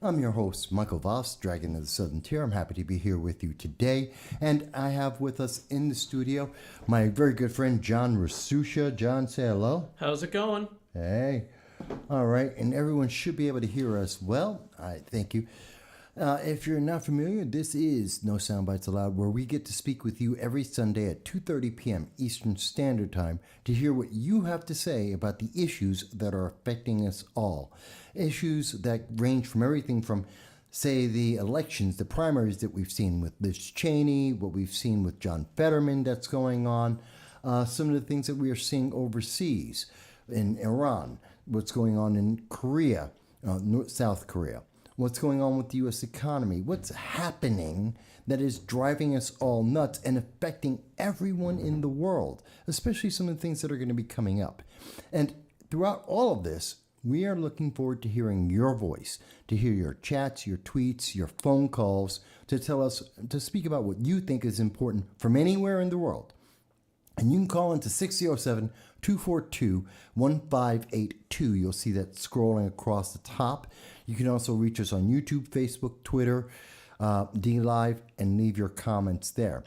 I'm your host, Michael Voss, Dragon of the Southern Tier. I'm happy to be here with you today. And I have with us in the studio my very good friend, John Rasucia. John, say hello. How's it going? Hey. All right. And everyone should be able to hear us well. Thank you. If you're not familiar, this is No Soundbites Allowed, where we get to speak with you every Sunday at 2:30 p.m. Eastern Standard Time to hear what you have to say about the issues that are affecting us all. Issues that range from everything from, say, the elections, the primaries that we've seen with Liz Cheney, what we've seen with John Fetterman that's going on, some of the things that we are seeing overseas in Iran, what's going on in Korea, South Korea. What's going on with the U.S. economy, what's happening that is driving us all nuts and affecting everyone in the world, especially some of the things that are going to be coming up. And throughout all of this, we are looking forward to hearing your voice, to hear your chats, your tweets, your phone calls, to tell us, to speak about what you think is important from anywhere in the world. And you can call into 607-242-1582. You'll see that scrolling across the top. You can also reach us on YouTube, Facebook, Twitter, DLive, and leave your comments there.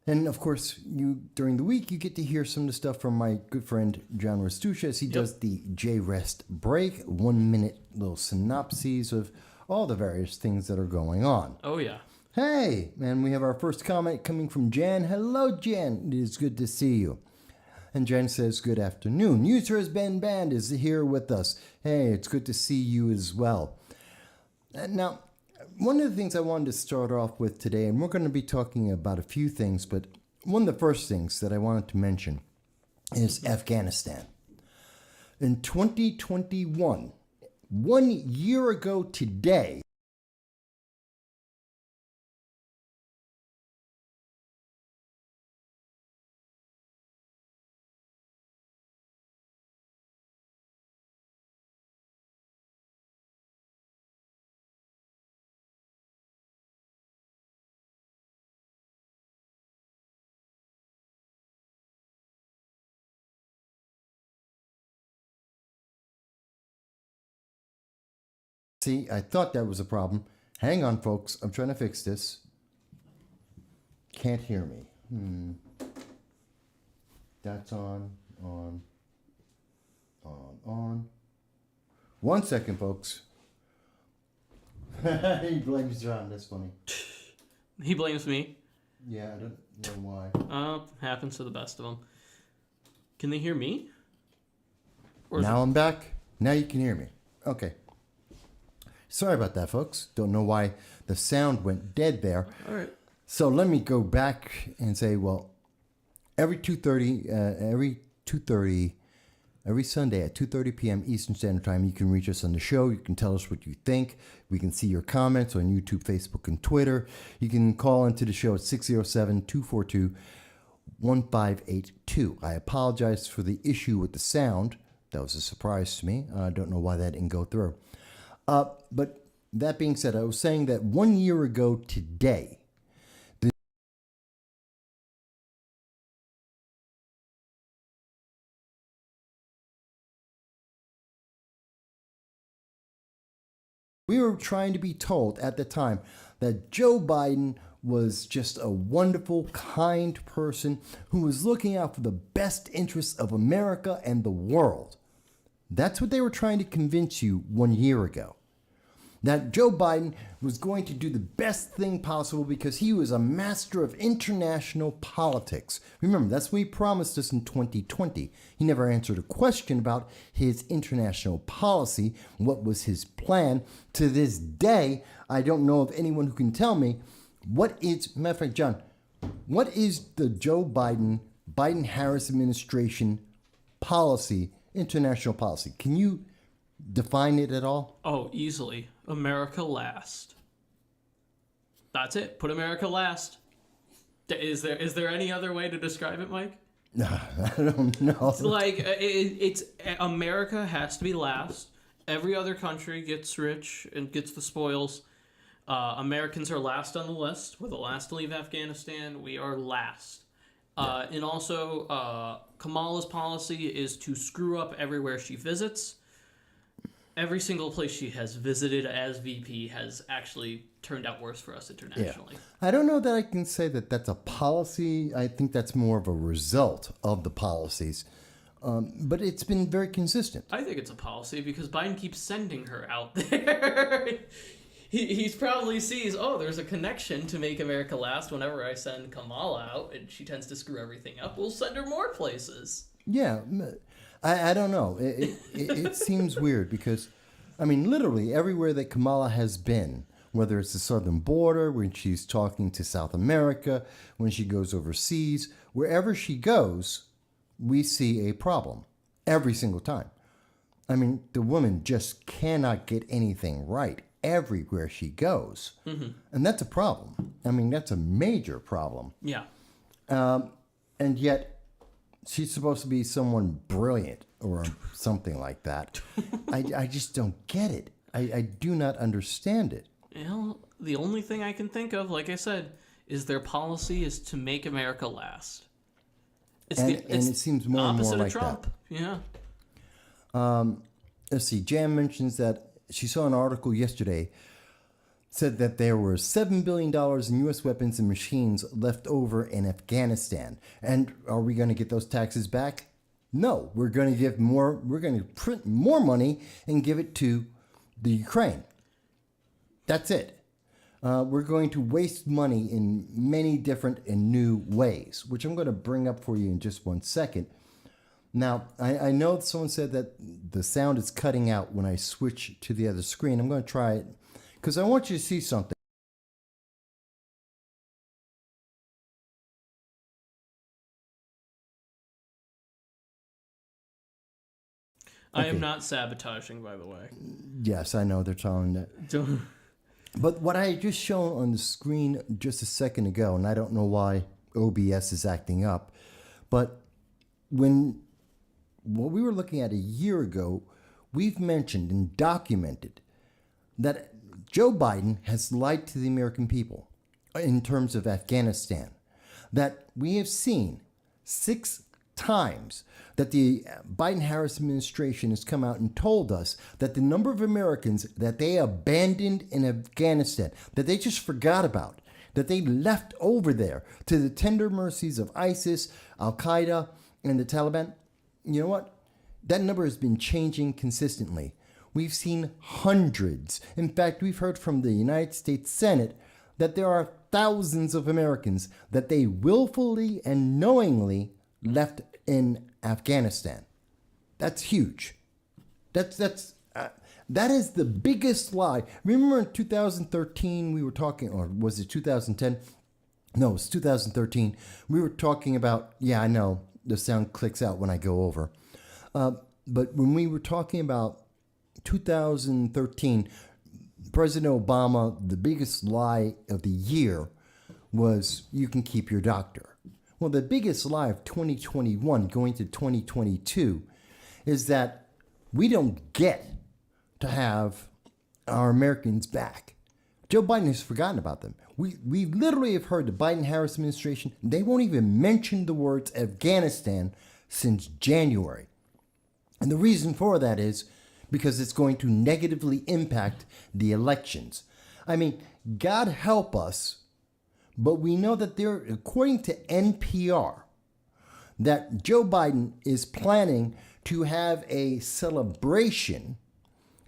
And of course, during the week, you get to hear some of the stuff from my good friend John Rasucia as he does the J-Rest break, 1 minute little synopses of all the various things that are going on. Oh, yeah. Hey, and we have our first comment coming from Jan. Hello, Jan. It is good to see you. And Jan says, good afternoon. User has been banned is here with us. Hey, it's good to see you as well. Now, one of the things I wanted to start off with today, and we're going to be talking about a few things, but one of the first things that I wanted to mention is Afghanistan. In 2021, 1 year ago today, see, I thought that was a problem. Hang on, folks. I'm trying to fix this. Can't hear me. That's on. 1 second, folks. He blames John. That's funny. He blames me. Yeah, I don't know why. Happens to the best of them. Can they hear me? Now I'm back. Now you can hear me. Okay. Sorry about that, folks. Don't know why the sound went dead there. All right. So let me go back and say, well, every Sunday at 2:30 p.m. Eastern Standard Time, you can reach us on the show. You can tell us what you think. We can see your comments on YouTube, Facebook, and Twitter. You can call into the show at 607-242-1582. I apologize for the issue with the sound. That was a surprise to me. I don't know why that didn't go through. But that being said, I was saying that 1 year ago today, we were trying to be told at the time that Joe Biden was just a wonderful, kind person who was looking out for the best interests of America and the world. That's what they were trying to convince you 1 year ago. That Joe Biden was going to do the best thing possible because he was a master of international politics. Remember, that's what he promised us in 2020. He never answered a question about his international policy. What was his plan? To this day, I don't know of anyone who can tell me matter of fact, John, what is the Joe Biden-Harris administration policy, international policy? Can you define it at all? Oh, easily. America last. That's it. Put America last. Is there any other way to describe it, Mike? I don't know. It's like it's America has to be last. Every other country gets rich and gets the spoils. Americans are last on the list. We're the last to leave Afghanistan. We are last. And also, Kamala's policy is to screw up everywhere she visits. every single place she has visited as VP has actually turned out worse for us internationally. I don't know that I can say that that's a policy. I think that's more of a result of the policies. But it's been very consistent. I think it's a policy because Biden keeps sending her out there. He's probably sees, oh, there's a connection to make America last whenever I send Kamala out, and she tends to screw everything up. We'll send her more places. Yeah, I don't know. It seems weird because, I mean, literally everywhere that Kamala has been, whether it's the southern border, when she's talking to South America, when she goes overseas, wherever she goes, we see a problem every single time. I mean, the woman just cannot get anything right everywhere she goes. Mm-hmm. And that's a problem. I mean, that's a major problem. Yeah. And yet, she's supposed to be someone brilliant or something like that. I just don't get it. I do not understand it. Well, the only thing I can think of, like I said, is their policy is to make America last. And it seems more and more like Trump. that. Yeah. Let's see. Jan mentions that she saw an article yesterday said that there were $7 billion in U.S. weapons and machines left over in Afghanistan. And are we going to get those taxes back? No, we're going to give more. We're going to print more money and give it to the Ukraine. That's it. We're going to waste money in many different and new ways, which I'm going to bring up for you in just 1 second. Now, I know someone said that the sound is cutting out when I switch to the other screen. I'm going to try it because I want you to see something. I am not sabotaging, by the way. Yes, I know they're telling that. But what I just shown on the screen just a second ago, and I don't know why OBS is acting up, but what we were looking at a year ago, we've mentioned and documented that Joe Biden has lied to the American people in terms of Afghanistan. That we have seen 6 times that the Biden-Harris administration has come out and told us that the number of Americans that they abandoned in Afghanistan, that they just forgot about, that they left over there to the tender mercies of ISIS, Al-Qaeda, and the Taliban, you know what? That number has been changing consistently. We've seen hundreds. In fact, we've heard from the United States Senate that there are thousands of Americans that they willfully and knowingly left in Afghanistan. That's huge. That is the biggest lie. Remember in 2013 we were talking, or was it 2010? No, it was 2013. We were talking about, yeah, I know, the sound clicks out when I go over. But when we were talking about 2013, President Obama, the biggest lie of the year was you can keep your doctor. Well, the biggest lie of 2021 going to 2022 is that we don't get to have our Americans back. Joe Biden has forgotten about them. We literally have heard the Biden-Harris administration, they won't even mention the words Afghanistan since January. And the reason for that is because it's going to negatively impact the elections. I mean, God help us, but we know that there, according to NPR, that Joe Biden is planning to have a celebration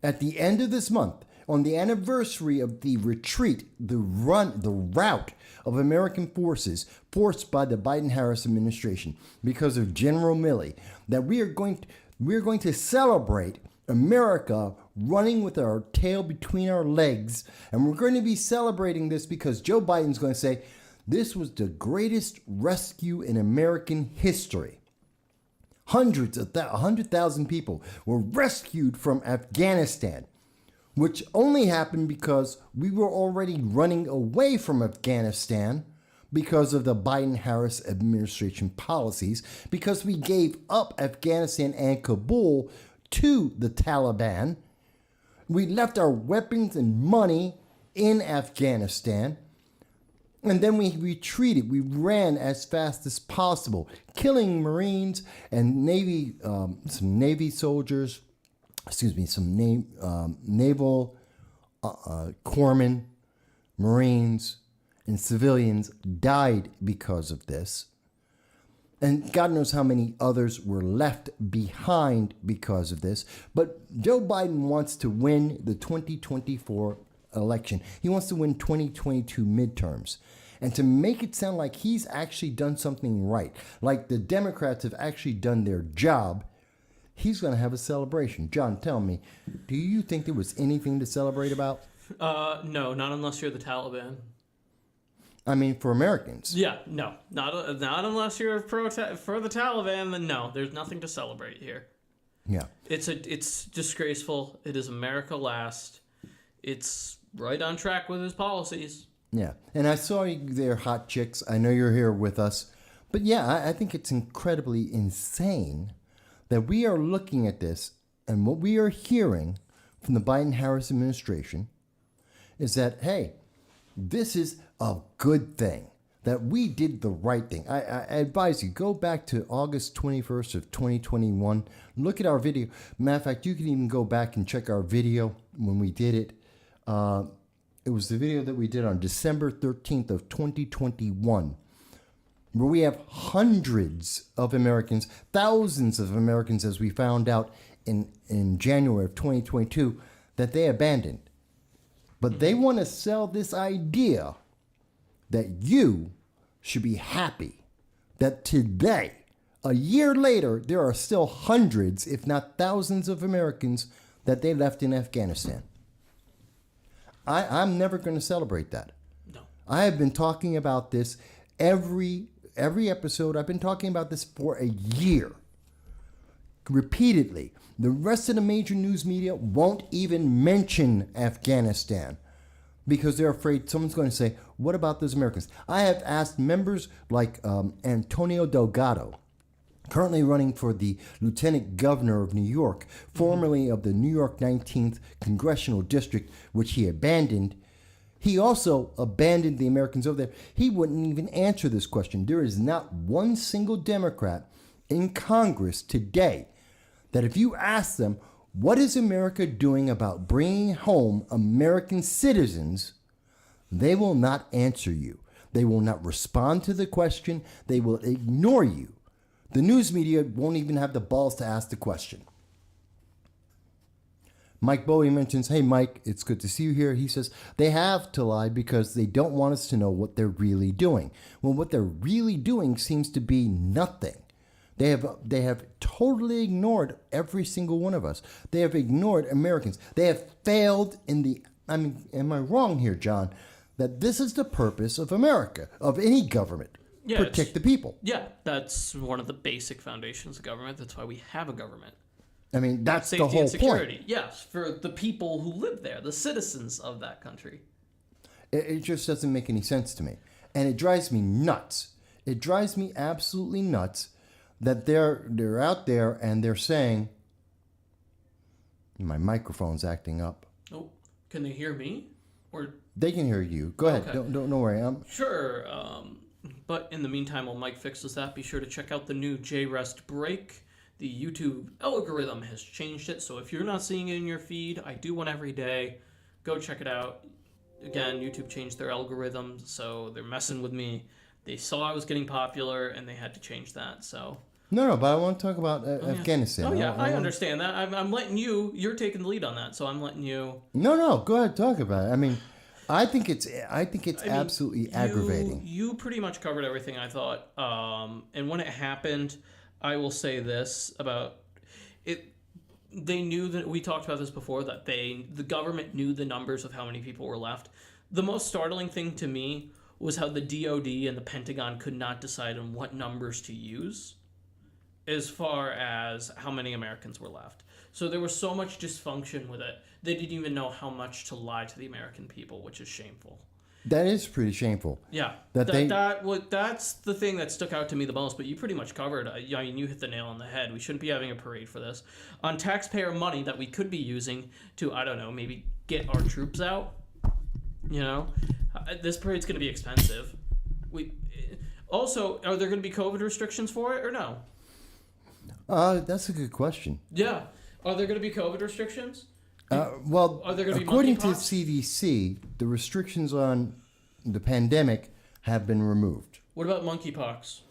at the end of this month on the anniversary of the retreat, the rout of American forces forced by the Biden-Harris administration because of General Milley, that we're going to celebrate America running with our tail between our legs. And we're going to be celebrating this because Joe Biden's going to say, this was the greatest rescue in American history. 100,000 people were rescued from Afghanistan, which only happened because we were already running away from Afghanistan because of the Biden-Harris administration policies, because we gave up Afghanistan and Kabul to the Taliban. We left our weapons and money in Afghanistan, and then we retreated. We ran as fast as possible, killing Marines and some Navy soldiers, naval corpsmen, Marines, and civilians died because of this. And God knows how many others were left behind because of this. But Joe Biden wants to win the 2024 election. He wants to win 2022 midterms. And to make it sound like he's actually done something right, like the Democrats have actually done their job, he's going to have a celebration. John, tell me, do you think there was anything to celebrate about? No, not unless you're the Taliban. I mean, for Americans. Yeah, no, not unless you're for the Taliban. Then no, there's nothing to celebrate here. Yeah. It's disgraceful. It is America last. It's right on track with his policies. Yeah. And I saw you there, hot chicks. I know you're here with us. But yeah, I think it's incredibly insane that we are looking at this, and what we are hearing from the Biden-Harris administration is that, hey, this is a good thing, that we did the right thing. I advise you, go back to August 21st of 2021. Look at our video. Matter of fact, you can even go back and check our video when we did it. It was the video that we did on December 13th of 2021, where we have hundreds of Americans, thousands of Americans, as we found out in January of 2022, that they abandoned. But they want to sell this idea that you should be happy that today, a year later, there are still hundreds, if not thousands of Americans that they left in Afghanistan. I'm never going to celebrate that. No. I have been talking about this every episode. I've been talking about this for a year. Repeatedly. The rest of the major news media won't even mention Afghanistan because they're afraid someone's going to say, what about those Americans? I have asked members like Antonio Delgado, currently running for the lieutenant governor of New York, formerly of the New York 19th Congressional District, which he abandoned. He also abandoned the Americans over there. He wouldn't even answer this question. There is not one single Democrat in Congress today that if you ask them, what is America doing about bringing home American citizens, they will not answer you. They will not respond to the question. They will ignore you. The news media won't even have the balls to ask the question. Mike Bowie mentions, hey, Mike, it's good to see you here. He says, they have to lie because they don't want us to know what they're really doing. Well, what they're really doing seems to be nothing. They have totally ignored every single one of us. They have ignored Americans. They have failed in the, I mean, am I wrong here, John, that this is the purpose of America, of any government? Yeah, protect the people. Yeah, that's one of the basic foundations of government. That's why we have a government. I mean, that's Safety the whole and security. point. Yes, for the people who live there, the citizens of that country. It just doesn't make any sense to me. And it drives me nuts. It drives me absolutely nuts that they're out there and they're saying, my microphone's acting up. Oh, can they hear me? Or they can hear you. Go ahead. Okay. Don't worry. Sure. But in the meantime, while Mike fixes that, be sure to check out the new J-Rest break. The YouTube algorithm has changed it, so if you're not seeing it in your feed, I do one every day. Go check it out. Again, YouTube changed their algorithm, so they're messing with me. They saw I was getting popular, and they had to change that, so... No, but I want to talk about Afghanistan. Oh, yeah, I understand that. I'm letting you... You're taking the lead on that, so I'm letting you... No, go ahead, talk about it. I mean... I think it's absolutely aggravating. You pretty much covered everything I thought. And when it happened, I will say this about it. They knew that we talked about this before, that the government knew the numbers of how many people were left. The most startling thing to me was how the DOD and the Pentagon could not decide on what numbers to use as far as how many Americans were left. So there was so much dysfunction with it. They didn't even know how much to lie to the American people, which is shameful. That is pretty shameful. Yeah, that's the thing that stuck out to me the most. But you pretty much covered. I mean, you hit the nail on the head. We shouldn't be having a parade for this on taxpayer money that we could be using to, I don't know, maybe get our troops out. You know, this parade's going to be expensive. Also, are there going to be COVID restrictions for it or no? That's a good question. Yeah. Are there going to be COVID restrictions? Well, Are there gonna be according to monkeypox? CDC, the restrictions on the pandemic have been removed. What about monkeypox?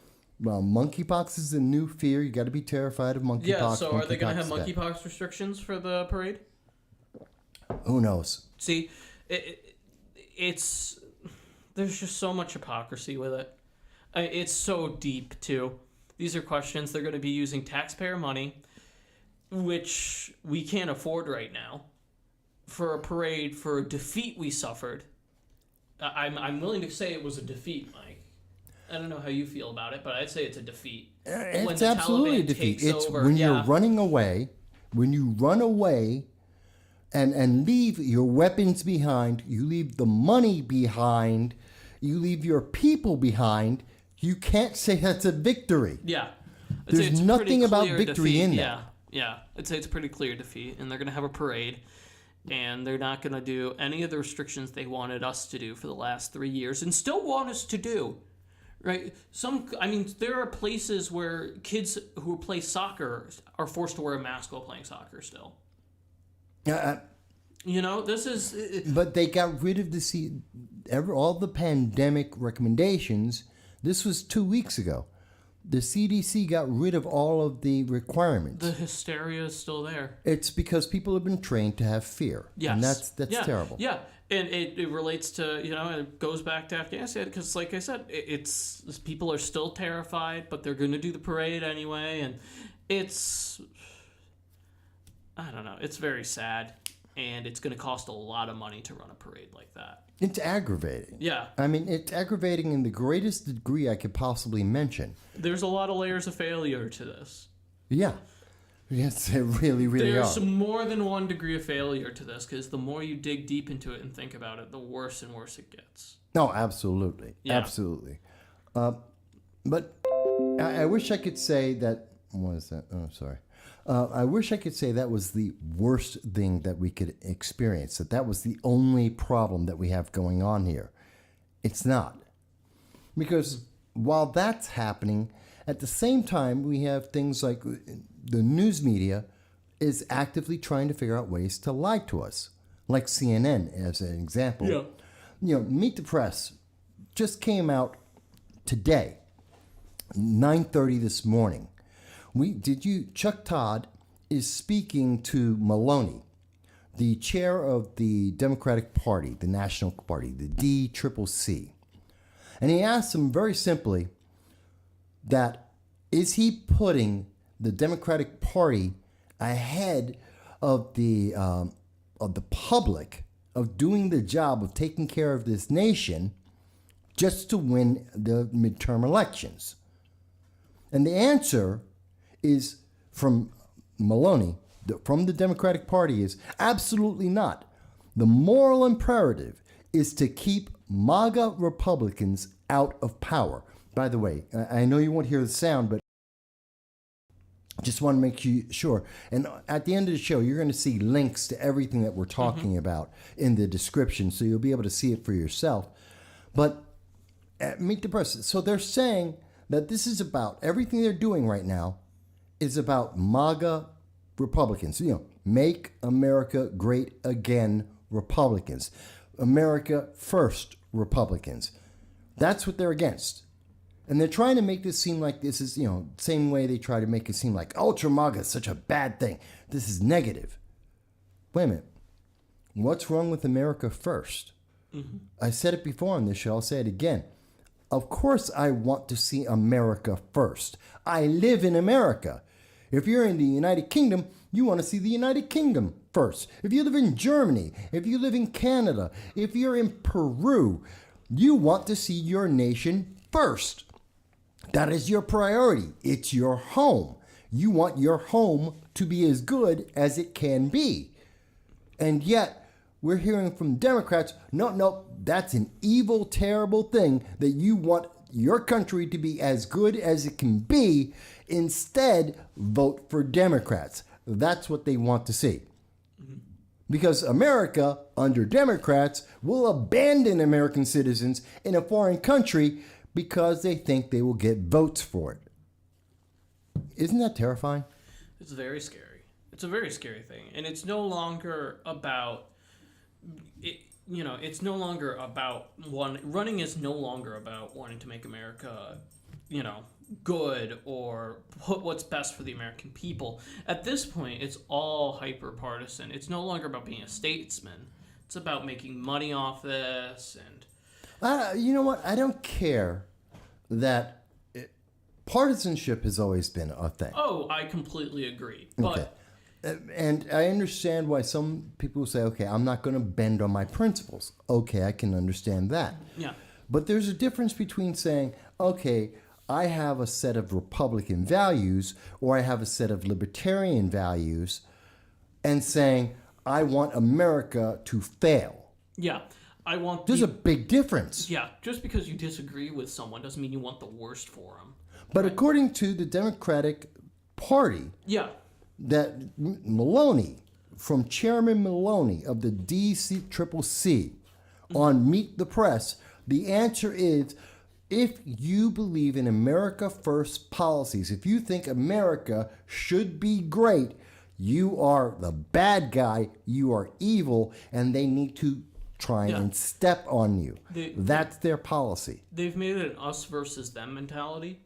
Well, monkeypox is a new fear. You got to be terrified of monkeypox. Yeah, so are they going to have Monkeypox is bad. monkeypox restrictions for the parade? Who knows? See, it's there's just so much hypocrisy with it. It's so deep too. These are questions they're going to be using taxpayer money, which we can't afford right now, for a parade for a defeat we suffered. I'm willing to say it was a defeat, Mike. I don't know how you feel about it, but I'd say it's a defeat. When It's the absolutely a Taliban defeat. takes It's over, when yeah. you're running away, when you run away and leave your weapons behind, you leave the money behind, you leave your people behind, you can't say that's a victory. Yeah. I'd There's say it's a nothing pretty about clear victory defeat. in Yeah, that. yeah. I'd say it's a pretty clear defeat, and they're going to have a parade, and they're not going to do any of the restrictions they wanted us to do for the last 3 years, and still want us to do. Right? There are places where kids who play soccer are forced to wear a mask while playing soccer still. This is... But they got rid of all the pandemic recommendations. This was 2 weeks ago. The CDC got rid of all of the requirements. The hysteria is still there. It's because people have been trained to have fear. Yes. And that's terrible. Yeah. And it relates to, it goes back to Afghanistan because, like I said, it's people are still terrified, but they're going to do the parade anyway. And I don't know, it's very sad. And it's going to cost a lot of money to run a parade like that. It's aggravating. Yeah. I mean, it's aggravating in the greatest degree I could possibly mention. There's a lot of layers of failure to this. Yeah. Yes, they really, really There's are. more than one degree of failure to this because the more you dig deep into it and think about it, the worse and worse it gets. No, absolutely. Yeah. Absolutely. But I wish I could say that... What is that? Oh, sorry. I wish I could say that was the worst thing that we could experience, that was the only problem that we have going on here. It's not. Because while that's happening, at the same time, we have things like the news media is actively trying to figure out ways to lie to us, like CNN as an example. Yeah. Meet the Press just came out today, 9:30 this morning. Chuck Todd is speaking to Maloney, the chair of the Democratic Party, the National Party, the DCCC. And he asked him very simply that is he putting the Democratic Party ahead of the public, of doing the job of taking care of this nation just to win the midterm elections? And the answer is from Maloney, from the Democratic Party, is absolutely not. The moral imperative is to keep MAGA Republicans out of power. By the way, I know you won't hear the sound, but just want to make sure. And at the end of the show, you're going to see links to everything that we're talking about in the description, so you'll be able to see it for yourself. But Meet the Press. So they're saying that this is about everything they're doing right now is about MAGA Republicans. Make America Great Again Republicans. America First Republicans. That's what they're against. And they're trying to make this seem like this is, same way they try to make it seem like ultra MAGA is such a bad thing. This is negative. Wait a minute. What's wrong with America First? Mm-hmm. I said it before on this show. I'll say it again. Of course I want to see America first. I live in America. If you're in the United Kingdom, you want to see the United Kingdom first. If you live in Germany, if you live in Canada, if you're in Peru, you want to see your nation first. That is your priority. It's your home. You want your home to be as good as it can be. And yet, we're hearing from Democrats, no, that's an evil, terrible thing that you want your country to be as good as it can be. Instead, vote for Democrats. That's what they want to see. Because America, under Democrats, will abandon American citizens in a foreign country because they think they will get votes for it. Isn't that terrifying? It's very scary. It's a very scary thing, and it's no longer about it. It's no longer about running is no longer about wanting to make America, good or put what's best for the American people. At this point, it's all hyper partisan. It's no longer about being a statesman. It's about making money off this and. You know what? I don't care that partisanship has always been a thing. Oh, I completely agree. But Okay. And I understand why some people say, okay, I'm not going to bend on my principles. Okay, I can understand that. yeah, But there's a difference between saying, okay, I have a set of Republican values or I have a set of libertarian values, and saying, I want America to fail. yeah. I want. There's a big difference. Yeah, just because you disagree with someone doesn't mean you want the worst for them. But according to the Democratic Party, Yeah, that Maloney, from Chairman Maloney of the DCCC on Meet the Press, the answer is, if you believe in America First policies, if you think America should be great, you are the bad guy, you are evil, and they need to try and step on you. That's their policy. they've made it an us versus them mentality,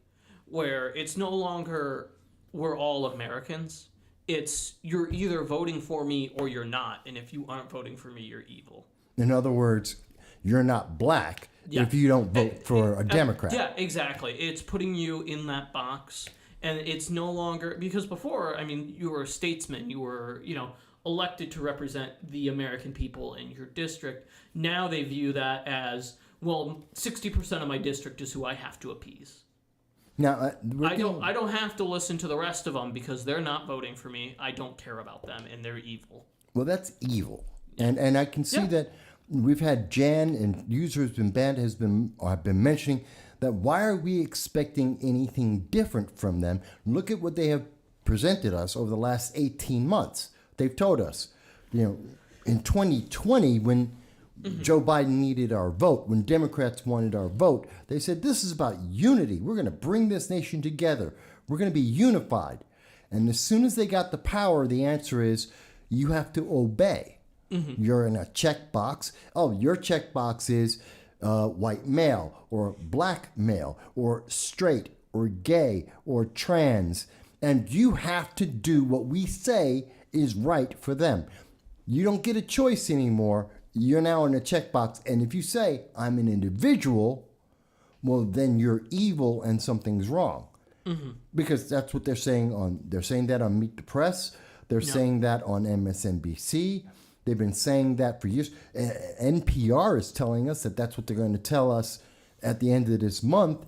where it's no longer we're all Americans. It's you're either voting for me or you're not, and if you aren't voting for me, you're evil. In other words, you're not black if you don't vote for a Democrat. Yeah, exactly. It's putting you in that box, and it's no longer because before, I mean, you were a statesman. You were, elected to represent the American people in your district. Now they view that as, well, 60% of my district is who I have to appease. Now, I don't have to listen to the rest of them because they're not voting for me. I don't care about them, and they're evil. Well, that's evil, and I can see that we've had Jan and user has been banned I've been mentioning that why are we expecting anything different from them? Look at what they have presented us over the last 18 months. They've told us, in 2020 when Joe Biden needed our vote, when Democrats wanted our vote, they said, this is about unity. We're going to bring this nation together. We're going to be unified. And as soon as they got the power, the answer is you have to obey. You're in a checkbox. Oh, your checkbox is white male or black male or straight or gay or trans. And you have to do what we say is right for them. You don't get a choice anymore. You're now in a checkbox. And if you say, I'm an individual, well, then you're evil and something's wrong. Because that's what they're saying they're saying that on Meet the Press. They're saying that on MSNBC. They've been saying that for years. NPR is telling us that that's what they're going to tell us at the end of this month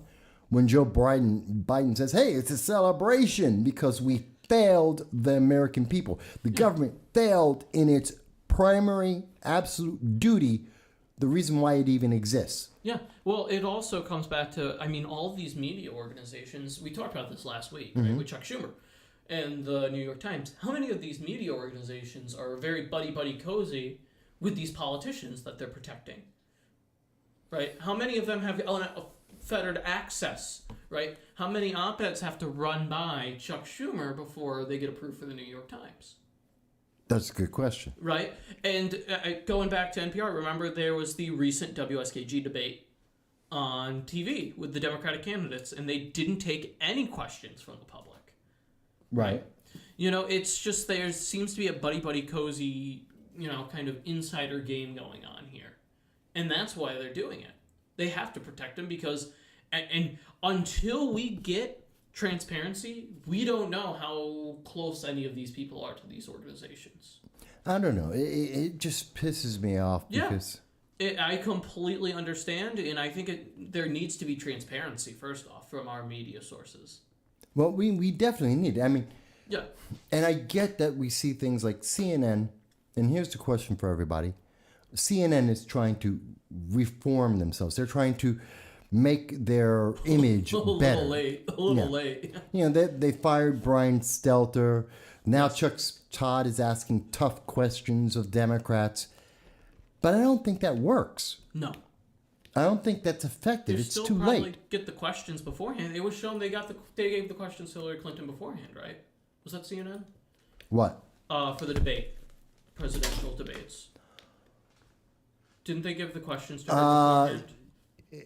when Joe Biden says, hey, it's a celebration because we failed the American people. The government failed in its primary absolute duty, the reason why it even exists. Yeah, well, it also comes back to, all of these media organizations, we talked about this last week, right, with Chuck Schumer and the New York Times. How many of these media organizations are very buddy-buddy cozy with these politicians that they're protecting? Right? How many of them have unfettered access, right? How many op-eds have to run by Chuck Schumer before they get approved for the New York Times? That's a good question. Right? And going back to NPR, remember there was the recent WSKG debate on TV with the Democratic candidates, and they didn't take any questions from the public. Right. It's just there seems to be a buddy-buddy cozy, kind of insider game going on here. And that's why they're doing it. They have to protect them because, and until we get transparency, we don't know how close any of these people are to these organizations. I don't know. It just pisses me off because... I completely understand, and I think there needs to be transparency, first off, from our media sources. Well, we definitely need it. Yeah. And I get that we see things like CNN, and here's the question for everybody. CNN is trying to reform themselves. They're trying to make their image better. A little late. They fired Brian Stelter. Now Chuck Todd is asking tough questions of Democrats. But I don't think that works. No. I don't think that's effective. It's too late. Get the questions beforehand. It was shown they gave the questions to Hillary Clinton beforehand, right? Was that CNN? What? For the presidential debates. Didn't they give the questions to her beforehand?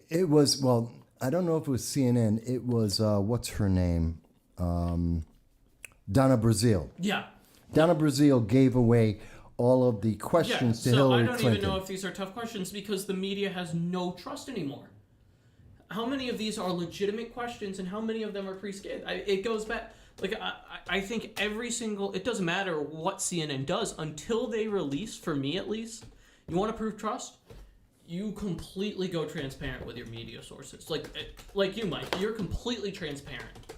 It was, well, I don't know if it was CNN. It was, what's her name? Donna Brazile. Yeah. Donna Brazile gave away all of the questions to Hillary Clinton. I don't even know if these are tough questions because the media has no trust anymore. How many of these are legitimate questions and how many of them are pre-scanned? It goes back. Like, I think it doesn't matter what CNN does until they release, for me at least, you want to prove trust? You completely go transparent with your media sources. Like you, Mike, you're completely transparent.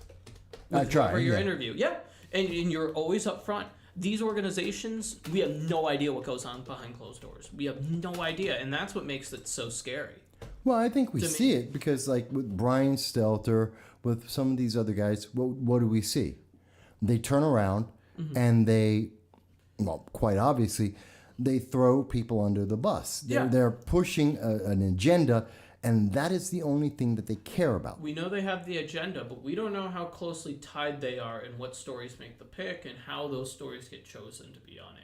I try. For your interview. Yeah. And you're always upfront. These organizations, we have no idea what goes on behind closed doors. We have no idea. And that's what makes it so scary. Well, I think we see it because, like, with Brian Stelter, with some of these other guys, what do we see? They turn around and they, well, quite obviously, they throw people under the bus. They're pushing an agenda, and that is the only thing that they care about. We know they have the agenda, but we don't know how closely tied they are and what stories make the pick and how those stories get chosen to be on air.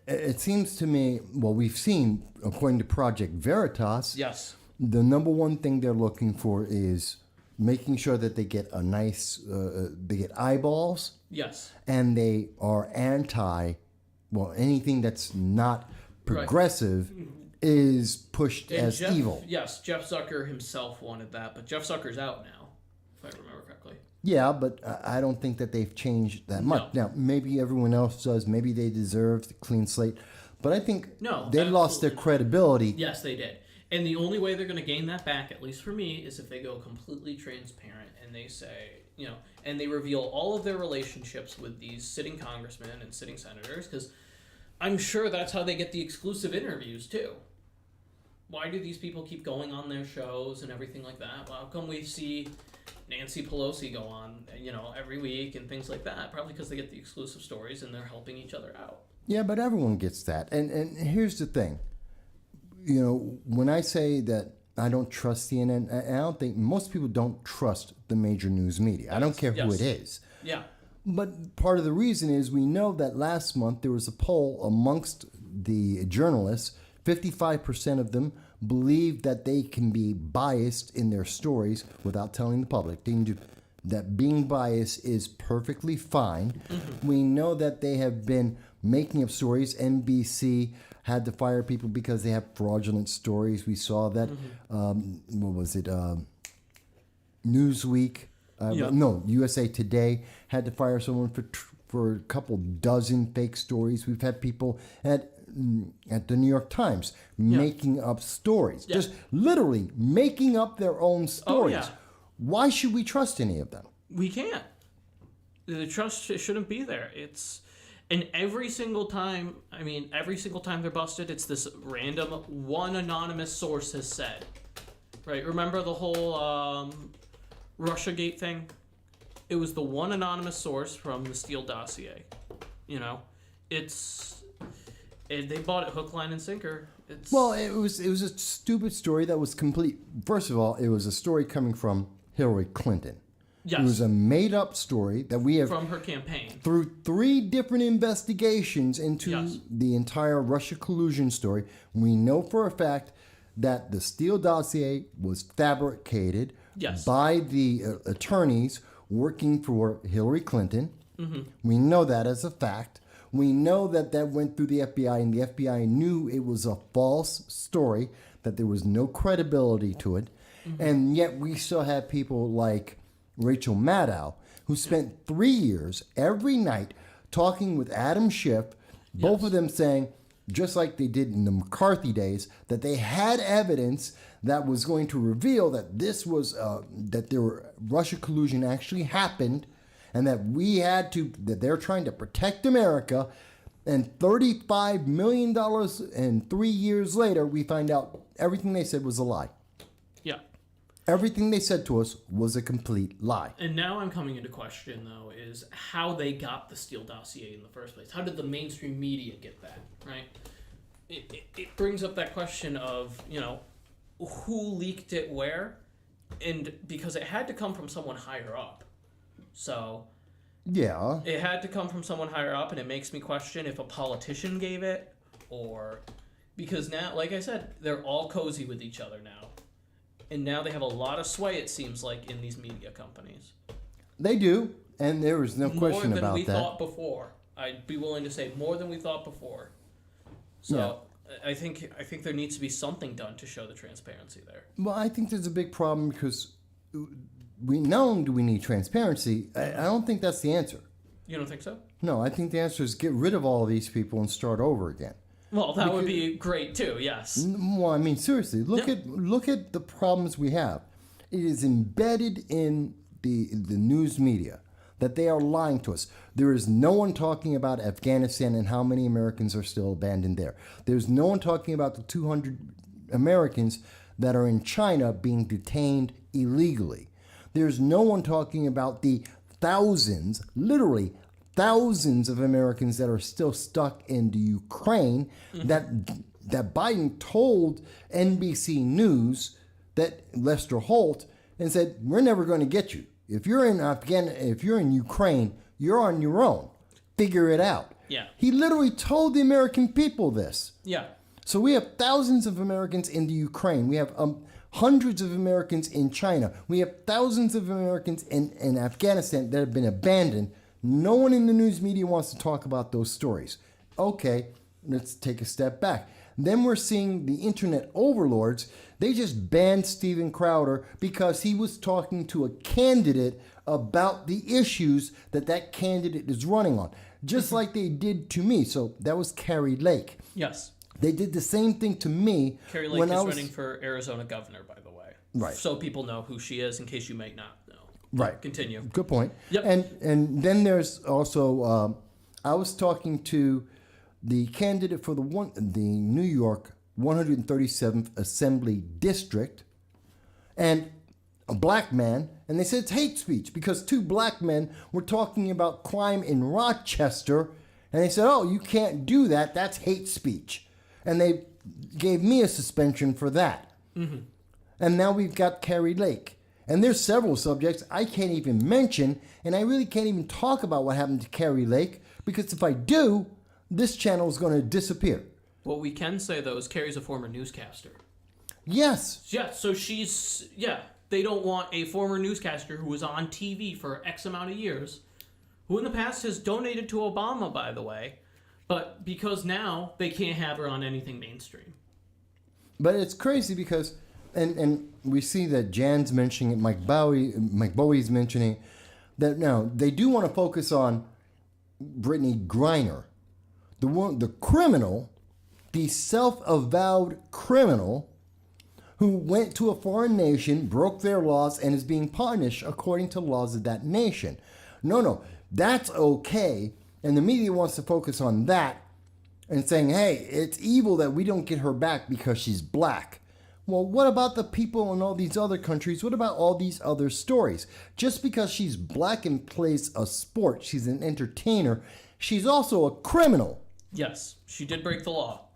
It seems to me, well, we've seen, according to Project Veritas, yes, the number one thing they're looking for is making sure that they get a nice, they get eyeballs. Yes. And they are anything that's not progressive is pushed as evil. Yes, Jeff Zucker himself wanted that, but Jeff Zucker's out now, if I remember correctly. Yeah, but I don't think that they've changed that much. No. Now, maybe everyone else does. Maybe they deserve the clean slate. But I think they lost their credibility. Yes, they did. And the only way they're going to gain that back, at least for me, is if they go completely transparent and they say, and they reveal all of their relationships with these sitting congressmen and sitting senators, because I'm sure that's how they get the exclusive interviews, too. Why do these people keep going on their shows and everything like that? Well, how come we see Nancy Pelosi go on, every week and things like that? Probably because they get the exclusive stories and they're helping each other out. Yeah, but everyone gets that. And here's the thing. When I say that I don't trust CNN, I don't think most people don't trust the major news media. I don't care who it is. Yeah. But part of the reason is we know that last month there was a poll amongst the journalists. 55% of them believe that they can be biased in their stories without telling the public. That being biased is perfectly fine. Mm-hmm. We know that they have been making up stories. NBC had to fire people because they have fraudulent stories. We saw that. What was it? Newsweek. No, USA Today had to fire someone for a couple dozen fake stories. We've had people at the New York Times making up stories. Just literally making up their own stories. Oh, yeah. Why should we trust any of them? We can't. The trust shouldn't be there. And every single time they're busted, it's this random one anonymous source has said. Right? Remember the whole Russiagate thing? It was the one anonymous source from the Steele dossier. They bought it hook, line, and sinker. Well, it was a stupid story that was complete. First of all, it was a story coming from Hillary Clinton. Yes. It was a made-up story that we have... From her campaign. Through 3 different investigations into the entire Russia collusion story, we know for a fact that the Steele dossier was fabricated by the attorneys working for Hillary Clinton. Mm-hmm. We know that as a fact. We know that went through the FBI, and the FBI knew it was a false story, that there was no credibility to it. Mm-hmm. And yet we still have people like Rachel Maddow, who spent 3 years every night talking with Adam Schiff, both of them saying, just like they did in the McCarthy days, that they had evidence that was going to reveal that this was that Russia collusion actually happened, and that that they're trying to protect America. And $35 million, and 3 years later, we find out everything they said was a lie. Yeah. Everything they said to us was a complete lie. And now I'm coming into question, though, is how they got the Steele dossier in the first place. How did the mainstream media get that, right? It brings up that question of, who leaked it where? And because it had to come from someone higher up. So Yeah. It had to come from someone higher up, and it makes me question if a politician gave it, or because now, like I said, they're all cozy with each other now, and now they have a lot of sway. It seems like in these media companies. They do, and there was no question about that. More than we thought before. I'd be willing to say more than we thought before. So I think there needs to be something done to show the transparency there. Well, I think there's a big problem because we not only do we need transparency, I don't think that's the answer. You don't think so? No, I think the answer is get rid of all of these people and start over again. Well, that would be great too. Yes. Well, I mean, seriously, look at the problems we have. It is embedded in the news media that they are lying to us. There is no one talking about Afghanistan and how many Americans are still abandoned there. There's no one talking about the 200 Americans that are in China being detained illegally. There's no one talking about the thousands, literally thousands of Americans that are still stuck in the Ukraine that Biden told NBC News, that Lester Holt, and said, we're never going to get you. If you're in Ukraine, you're on your own. Figure it out. Yeah. He literally told the American people this. Yeah. So we have thousands of Americans in the Ukraine. We have hundreds of Americans in China. We have thousands of Americans in Afghanistan that have been abandoned. No one in the news media wants to talk about those stories. Okay, let's take a step back. Then we're seeing the internet overlords. They just banned Steven Crowder because he was talking to a candidate about the issues that candidate is running on, just like they did to me. So that was Carrie Lake. Yes. They did the same thing to me. Carrie Lake is running for Arizona governor, by the way. Right. So people know who she is in case you might not know. Right. Continue. Good point. Yep. And then there's also, I was talking to the candidate for the New York 137th Assembly District, and a black man, and they said it's hate speech because two black men were talking about crime in Rochester, and they said, oh, you can't do that, that's hate speech. And they gave me a suspension for that. Mm-hmm. And now we've got Carrie Lake. And there's several subjects I can't even mention, and I really can't even talk about what happened to Carrie Lake, because if I do, this channel is going to disappear. What we can say, though, is Carrie's a former newscaster. Yes. Yeah, so they don't want a former newscaster who was on TV for X amount of years, who in the past has donated to Obama, by the way, but because now they can't have her on anything mainstream. But it's crazy because, and we see that Jan's mentioning it, Mike Bowie's mentioning it, that now they do want to focus on Brittany Griner, the criminal, the self-avowed criminal who went to a foreign nation, broke their laws, and is being punished according to laws of that nation. No, that's okay. And the media wants to focus on that and saying, hey, it's evil that we don't get her back because she's black. Well, what about the people in all these other countries? What about all these other stories? Just because she's black and plays a sport, she's an entertainer, she's also a criminal. Yes, she did break the law.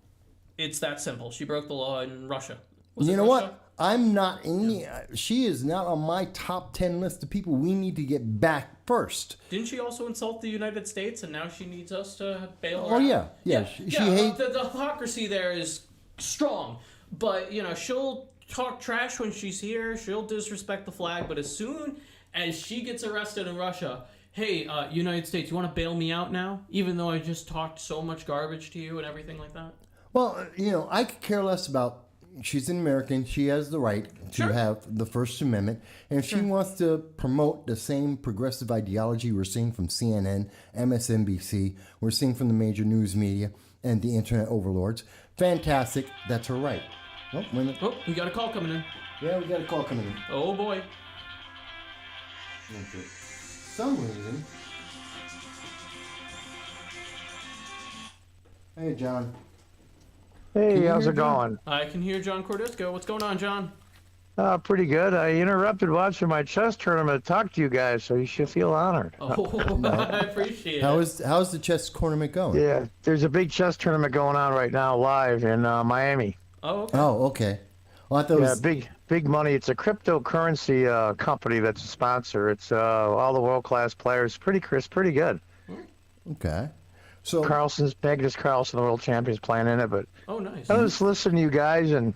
It's that simple. She broke the law in Russia. You know what? I'm not in she is not on my top 10 list of people we need to get back first. Didn't she also insult the United States, and now she needs us to bail her out? Yeah. She hates... The hypocrisy there is strong. But, she'll talk trash when she's here. She'll disrespect the flag. But as soon as she gets arrested in Russia, hey, United States, you want to bail me out now? Even though I just talked so much garbage to you and everything like that? Well, I could care less about... She's an American. She has the right to have the First Amendment. And if she wants to promote the same progressive ideology we're seeing from CNN, MSNBC, we're seeing from the major news media and the internet overlords, fantastic. That's her right. Oh, wait a minute. Oh, we got a call coming in. Yeah, we got a call coming in. Oh, boy. For some reason. Hey, John. Hey, how's it going? I can hear John Cordisco. What's going on, John? Pretty good. I interrupted watching my chess tournament to talk to you guys, so you should feel honored. Oh, I appreciate it. How's the chess tournament going? Yeah, there's a big chess tournament going on right now live in Miami. Oh, okay. Oh, okay. Well, I thought it Yeah, was, big money. It's a cryptocurrency company that's a sponsor. It's all the world-class players. Pretty good. okay. So, Magnus Carlsen, the world champion, is playing in it. But Oh, nice. I was listening to you guys, and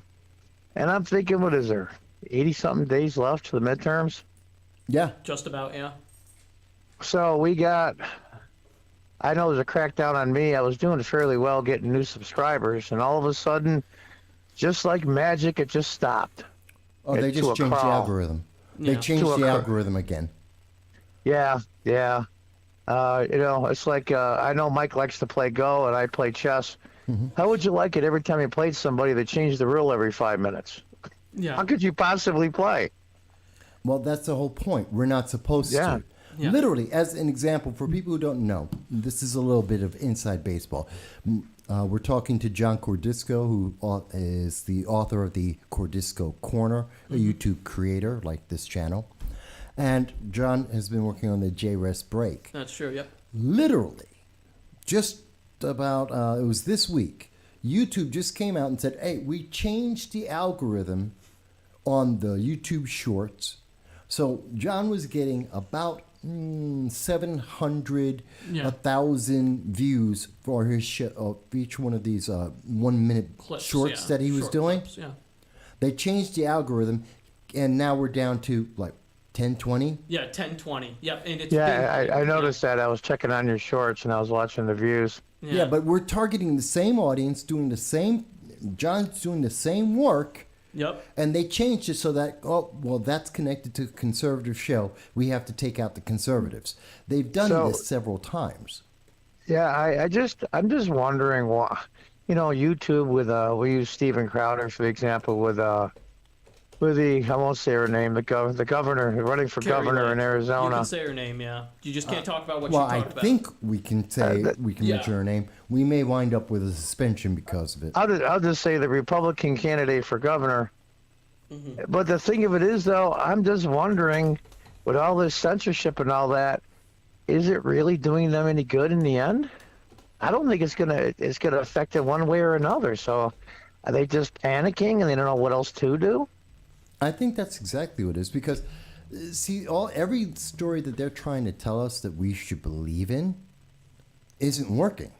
I'm thinking, what is there? 80-something days left to the midterms. yeah. Just about, yeah. So we got. I know there's a crackdown on me. I was doing fairly well, getting new subscribers, and all of a sudden, just like magic, it just stopped. Oh, they To just a changed the crawl. algorithm. They Yeah. changed To a the cr- algorithm again. Yeah. It's like I know Mike likes to play Go, and I play chess. How would you like it every time you played somebody that changed the rule every 5 minutes? Yeah. How could you possibly play? Well, that's the whole point. We're not supposed Yeah. to. Yeah. Literally, as an example, for people who don't know, this is a little bit of inside baseball. We're talking to John Cordisco, who is the author of the Cordisco Corner, a YouTube creator like this channel. And John has been working on the JRES break. That's true, yep. Literally, just about, it was this week, YouTube just came out and said, hey, we changed the algorithm on the YouTube Shorts. So John was getting about 700, Yeah. 1,000 views for his show, each one of these 1 minute Clips, shorts yeah. that he was Short doing. clips, yeah. They changed the algorithm, and now we're down to like 10, 20. Yeah, 1020. Yep, and it's Yeah, been- I noticed that. I was checking on your shorts, and I was watching the views. Yeah, but we're targeting the same audience, doing the same. John's doing the same work, Yep. and they changed it so that that's connected to a conservative show. We have to take out the conservatives. They've done So- this several times. Yeah, I'm just wondering why, YouTube with we use Steven Crowder for the example with the I won't say her name, the governor running for Carrie governor Lake. in You Arizona. can say her name, yeah. You just can't talk about what Well, she I talked about. think we can say we can yeah. mention her name. We may wind up with a suspension because of it. I'll just say the Republican candidate for governor. But the thing of it is, though, I'm just wondering, with all this censorship and all that, is it really doing them any good in the end? I don't think it's gonna affect it one way or another. So, are they just panicking and they don't know what else to do? I think that's exactly what it is because, see, every story that they're trying to tell us that we should believe in isn't working.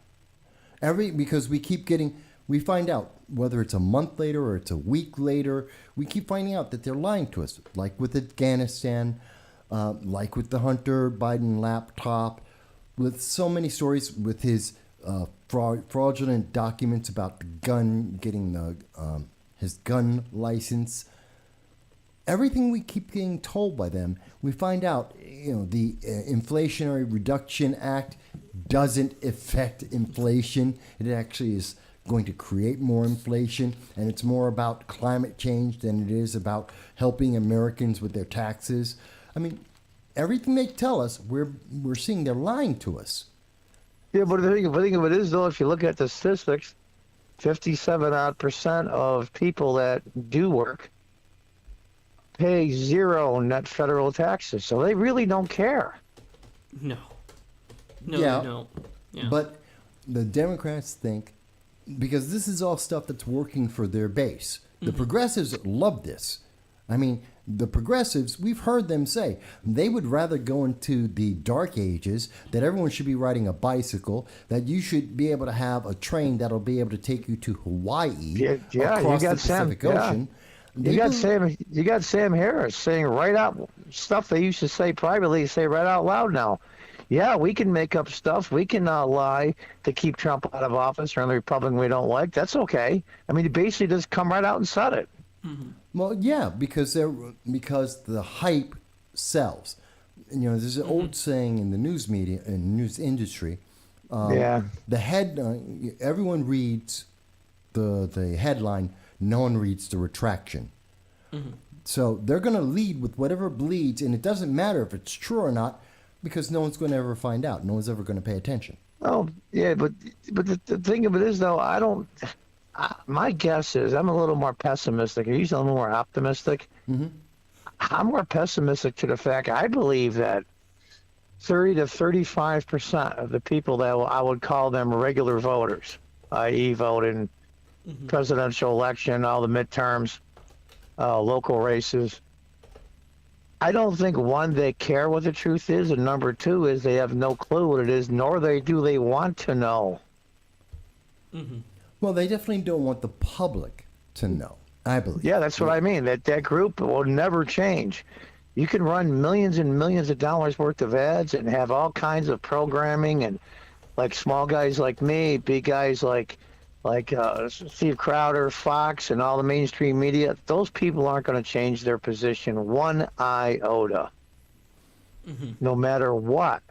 Because we find out whether it's a month later or it's a week later, we keep finding out that they're lying to us, like with Afghanistan, like with the Hunter Biden laptop, with so many stories with his fraudulent documents about the gun, getting his gun license. Everything we keep getting told by them, we find out, the Inflationary Reduction Act doesn't affect inflation. It actually is going to create more inflation, and it's more about climate change than it is about helping Americans with their taxes. I mean, everything they tell us, we're seeing they're lying to us. Yeah, but the thing of it is, though, if you look at the statistics, 57% of people that do work pay zero net federal taxes, so they really don't care. No. No, Yeah. they don't. Yeah. But the Democrats think, because this is all stuff that's working for their base. The progressives love this. I mean, the progressives, we've heard them say they would rather go into the dark ages, that everyone should be riding a bicycle, that you should be able to have a train that'll be able to take you to Hawaii Yeah, you across got the Sam. Pacific Yeah. Ocean. You got Sam Harris saying right out stuff they used to say privately, say right out loud now. Yeah, we can make up stuff. We can lie to keep Trump out of office or on the Republican we don't like. That's okay. I mean, he basically just come right out and said it. Well, yeah, because the hype sells. And, there's an old saying in the news media and news industry. Everyone reads the headline. No one reads the retraction. So they're going to lead with whatever bleeds, and it doesn't matter if it's true or not, because no one's going to ever find out. No one's ever going to pay attention. Oh, yeah, but the thing of it is, though, my guess is I'm a little more pessimistic. You're usually a little more optimistic. I'm more pessimistic to the fact I believe that 30 to 35% of the people that I would call them regular voters, i.e. vote in presidential election, all the midterms, local races. I don't think, one, they care what the truth is, and number two is they have no clue what it is, nor do they want to know. Well, they definitely don't want the public to know, I believe. Yeah, that's what I mean. That group will never change. You can run millions and millions of dollars worth of ads and have all kinds of programming, and like small guys like me, big guys like Steve Crowder, Fox, and all the mainstream media. Those people aren't going to change their position one iota, no matter what.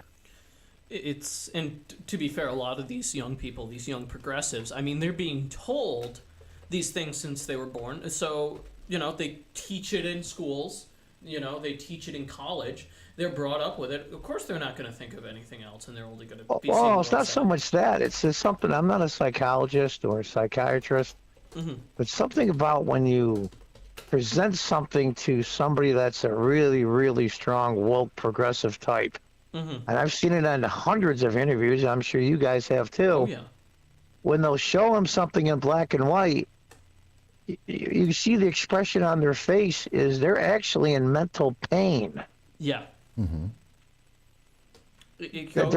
And to be fair, a lot of these young people, these young progressives, I mean, they're being told these things since they were born. So, they teach it in schools, they teach it in college. They're brought up with it. Of course, they're not going to think of anything else, and they're only going to be. Well, it's not so much that. It's just something. I'm not a psychologist or a psychiatrist, but something about when you present something to somebody that's a really, really strong, woke, progressive type. And I've seen it on hundreds of interviews. I'm sure you guys have too. Oh, yeah. When they'll show them something in black and white, you see the expression on their face is they're actually in mental pain. Yeah. I got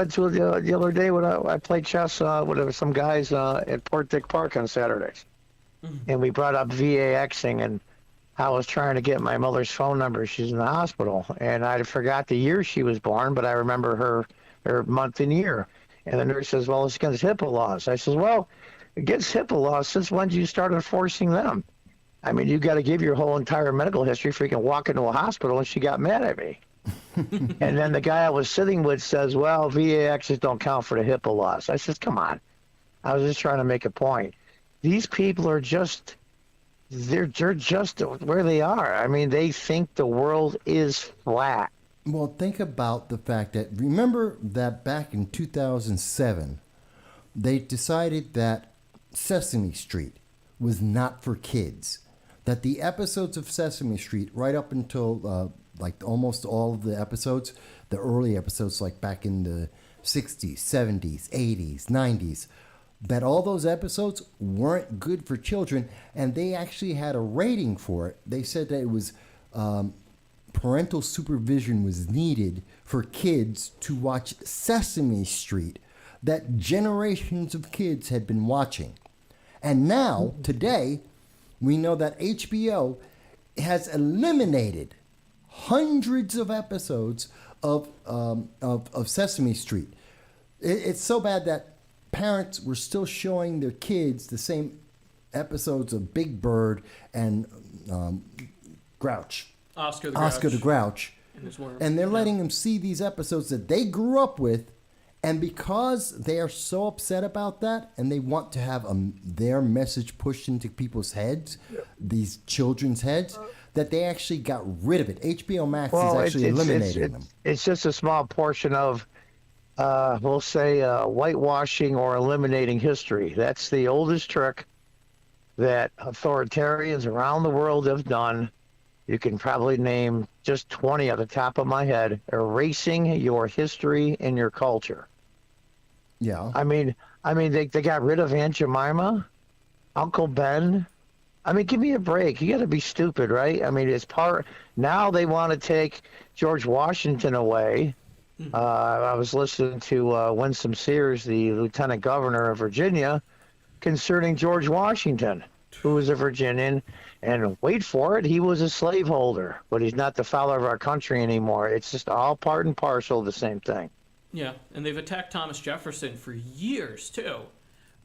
into it the other day when I played chess with some guys at Port Dick Park on Saturdays. And we brought up VAXing, and I was trying to get my mother's phone number. She's in the hospital, and I forgot the year she was born, but I remember her month and year. And the nurse says, well, it's against HIPAA laws. I says, well, against HIPAA laws, since when did you start enforcing them? I mean, you got to give your whole entire medical history for you can walk into a hospital, and she got mad at me. And then the guy I was sitting with says, well, VAXs don't count for the HIPAA laws. I says, come on. I was just trying to make a point. These people are they're just where they are. I mean, they think the world is flat. Well, think about the fact that, remember that back in 2007, they decided that Sesame Street was not for kids. That the episodes of Sesame Street, right up until like almost all of the episodes, the early episodes, like back in the 60s, 70s, 80s, 90s, that all those episodes weren't good for children, and they actually had a rating for it. They said that it was parental supervision was needed for kids to watch Sesame Street, that generations of kids had been watching. And now, today, we know that HBO has eliminated hundreds of episodes of Sesame Street. It's so bad that parents were still showing their kids the same episodes of Big Bird and Grouch. Oscar the Grouch. And they're letting them see these episodes that they grew up with. And because they are so upset about that, and they want to have their message pushed into people's heads, these children's heads, that they actually got rid of it. HBO Max is actually eliminating them. It's just a small portion of, we'll say, whitewashing or eliminating history. That's the oldest trick that authoritarians around the world have done. You can probably name just 20 at the top of my head, erasing your history and your culture. Yeah. I mean, they got rid of Aunt Jemima, Uncle Ben. I mean, give me a break. You got to be stupid, right? I mean, now they want to take George Washington away. I was listening to Winsome Sears, the Lieutenant Governor of Virginia, concerning George Washington, who was a Virginian. And wait for it, he was a slaveholder, but he's not the father of our country anymore. It's just all part and parcel of the same thing. Yeah, and they've attacked Thomas Jefferson for years, too,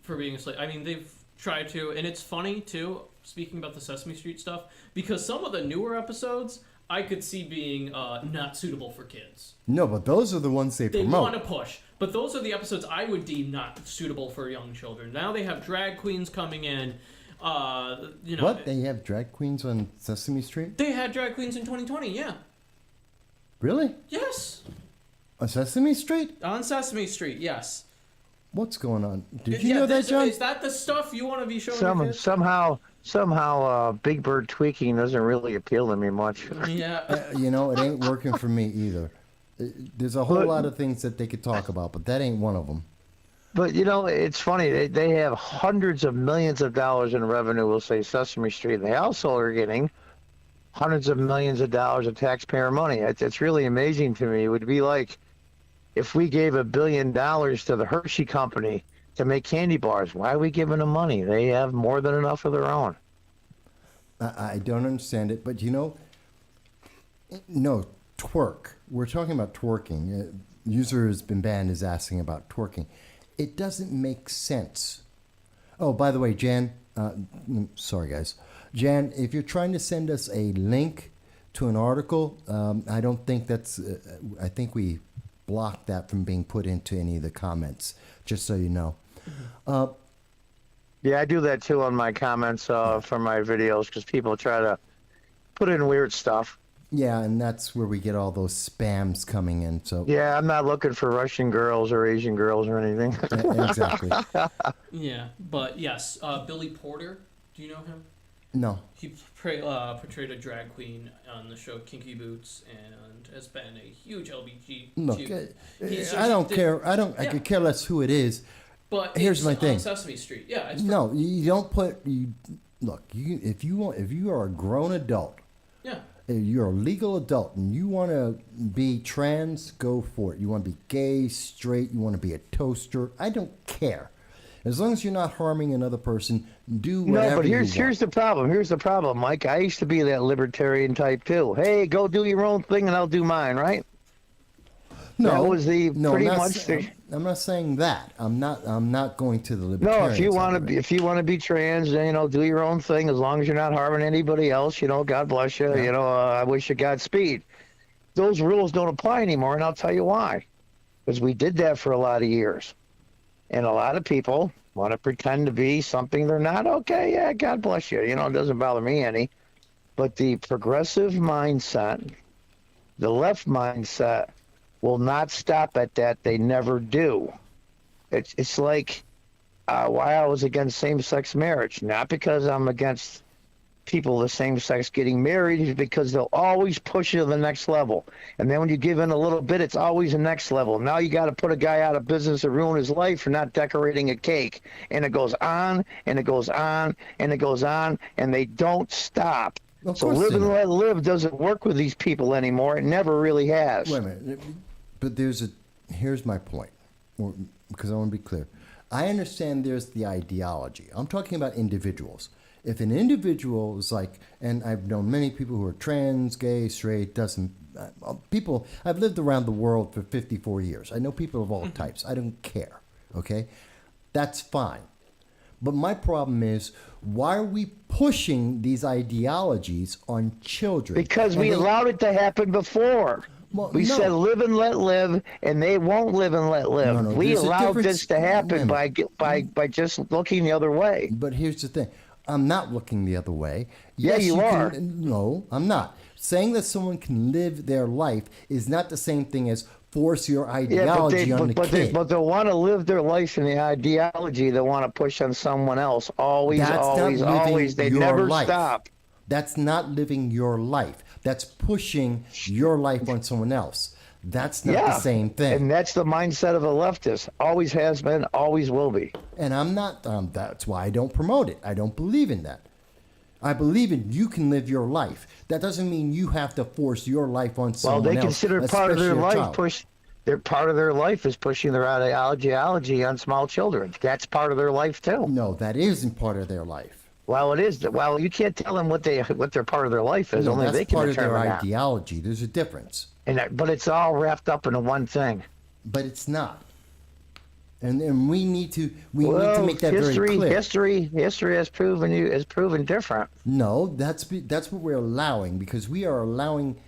for being a slave. I mean, they've tried to, and it's funny, too, speaking about the Sesame Street stuff, because some of the newer episodes I could see being not suitable for kids. No, but those are the ones they promote. They want to push. But those are the episodes I would deem not suitable for young children. Now they have drag queens coming in. What? They have drag queens on Sesame Street? They had drag queens in 2020, yeah. Really? Yes. On Sesame Street? On Sesame Street, yes. What's going on? Did you know that, John? Is that the stuff you want to be showing your kids? Somehow, Big Bird tweaking doesn't really appeal to me much. Yeah. It ain't working for me either. There's a whole lot of things that they could talk about, but that ain't one of them. But you know, it's funny. They have hundreds of millions of dollars in revenue. We'll say Sesame Street. They also are getting hundreds of millions of dollars of taxpayer money. It's really amazing to me. It would be like if we gave $1 billion to the Hershey Company to make candy bars. Why are we giving them money? They have more than enough of their own. I don't understand it, but you know, no, twerk. We're talking about twerking. User has been banned is asking about twerking. It doesn't make sense. Oh, by the way, Jan, sorry guys. Jan, if you're trying to send us a link to an article, I don't think that's, I think we blocked that from being put into any of the comments, just so you know. Yeah, I do that too on my comments for my videos because people try to put in weird stuff. Yeah, and that's where we get all those spams coming in. So Yeah, I'm not looking for Russian girls or Asian girls or anything. exactly. Yeah, but yes, Billy Porter. Do you know him? No. He portrayed a drag queen on the show Kinky Boots and has been a huge LBG. Look, I don't care. I could care less who it is. But here's it's my thing. on Sesame Street. Yeah. It's No, you don't put. Look, if you are a grown adult, Yeah. you're a legal adult, and you want to be trans, go for it. You want to be gay, straight. You want to be a toaster. I don't care. As long as you're not harming another person, do whatever No, but you want. here's the problem. Here's the problem, Mike. I used to be that libertarian type too. Hey, go do your own thing and I'll do mine, right? No, that was the no, pretty I'm not, much the. I'm not saying that. I'm not going to the libertarian. No, if you want to be trans, then do your own thing as long as you're not harming anybody else. God bless you. Yeah. I wish you Godspeed. Those rules don't apply anymore, and I'll tell you why. Because we did that for a lot of years, and a lot of people want to pretend to be something they're not. Okay, yeah, God bless you. It doesn't bother me any. But the progressive mindset, the left mindset, will not stop at that. They never do. It's like why I was against same-sex marriage. Not because I'm against people of the same sex getting married, is because they'll always push you to the next level. And then when you give in a little bit, it's always the next level. Now you got to put a guy out of business and ruin his life for not decorating a cake. And it goes on, and it goes on, and it goes on, and they don't stop. So live and let live doesn't work with these people anymore. It never really has. Wait a minute. But here's my point, because I want to be clear. I understand there's the ideology. I'm talking about individuals. If an individual is like, and I've known many people who are trans, gay, straight, people, I've lived around the world for 54 years. I know people of all types. I don't care, okay? That's fine. But my problem is, why are we pushing these ideologies on children? Because we allowed it to happen before. Well, we said live and let live, and they won't live and let live. No, we allowed this to happen by just looking the other way. But here's the thing. I'm not looking the other way. Yeah, Yes, you are. No, I'm not. Saying that someone can live their life is not the same thing as force your ideology on the kid. But they want to live their life in the ideology they want to push on someone else. Always. They never stop. That's not living your life. That's pushing your life on someone else. That's not the same thing. And that's the mindset of a leftist. Always has been, always will be. And I'm not, that's why I don't promote it. I don't believe in that. I believe in you can live your life. That doesn't mean you have to force your life on someone else. Well, they consider part of their life part of their life is pushing their ideology on small children. That's part of their life too. No, that isn't part of their life. Well, it is. Well, you can't tell them what their part of their life is. Only they can part of their determine that. ideology. There's a difference. But it's all wrapped up into one thing. But it's not. And we need to make that very clear. History has proven different. No, that's what we're allowing, because we are allowing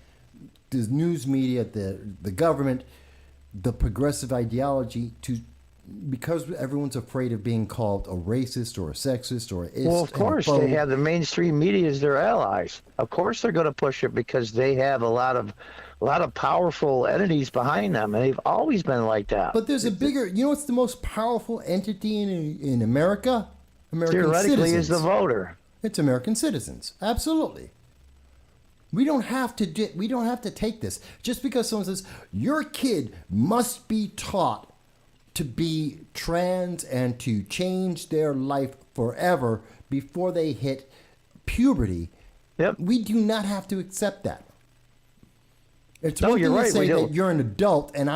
the news media, the government, the progressive ideology because everyone's afraid of being called a racist or a sexist or a Well, of course, they have the mainstream media as their allies. Of course, they're going to push it because they have a lot of powerful entities behind them, and they've always been like that. But there's a bigger. What's the most powerful entity in America? American Theoretically, citizens. is the voter. It's American citizens. Absolutely. We don't have to take this just because someone says your kid must be taught to be trans and to change their life forever before they hit puberty. Yep. We do not have to accept that. It's No, one you're thing right, to say we that don't. you're an adult, and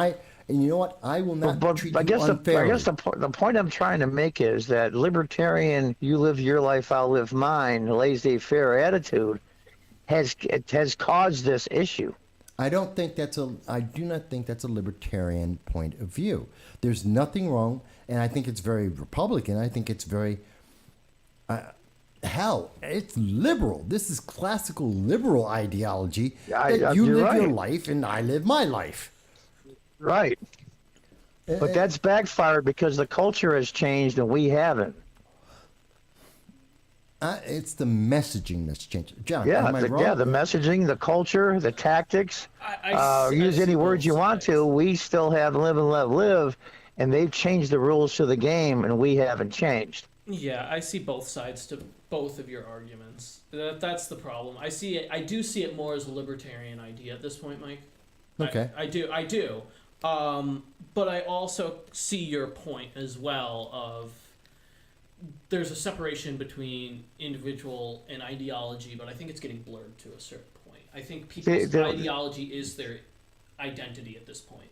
you know what? I will not treat I you guess unfairly. the point I'm trying to make is that libertarian, you live your life, I'll live mine, laissez-faire attitude has caused this issue. I do not think that's a libertarian point of view. There's nothing wrong, and I think it's very Republican. I think it's very hell, it's liberal. This is classical liberal ideology that you you're live right. your life and I live my life. Right. But that's backfired because the culture has changed and we haven't. It's the messaging that's changed. John, Yeah, am I wrong? the messaging, the culture, the tactics. Use any words you want to. We still have live and let live, and they've changed the rules to the game, and we haven't changed. Yeah, I see both sides to both of your arguments. That's the problem. I do see it more as a libertarian idea at this point, Mike. Okay. I do. But I also see your point as well of there's a separation between individual and ideology, but I think it's getting blurred to a certain point. I think people's ideology is their identity at this point.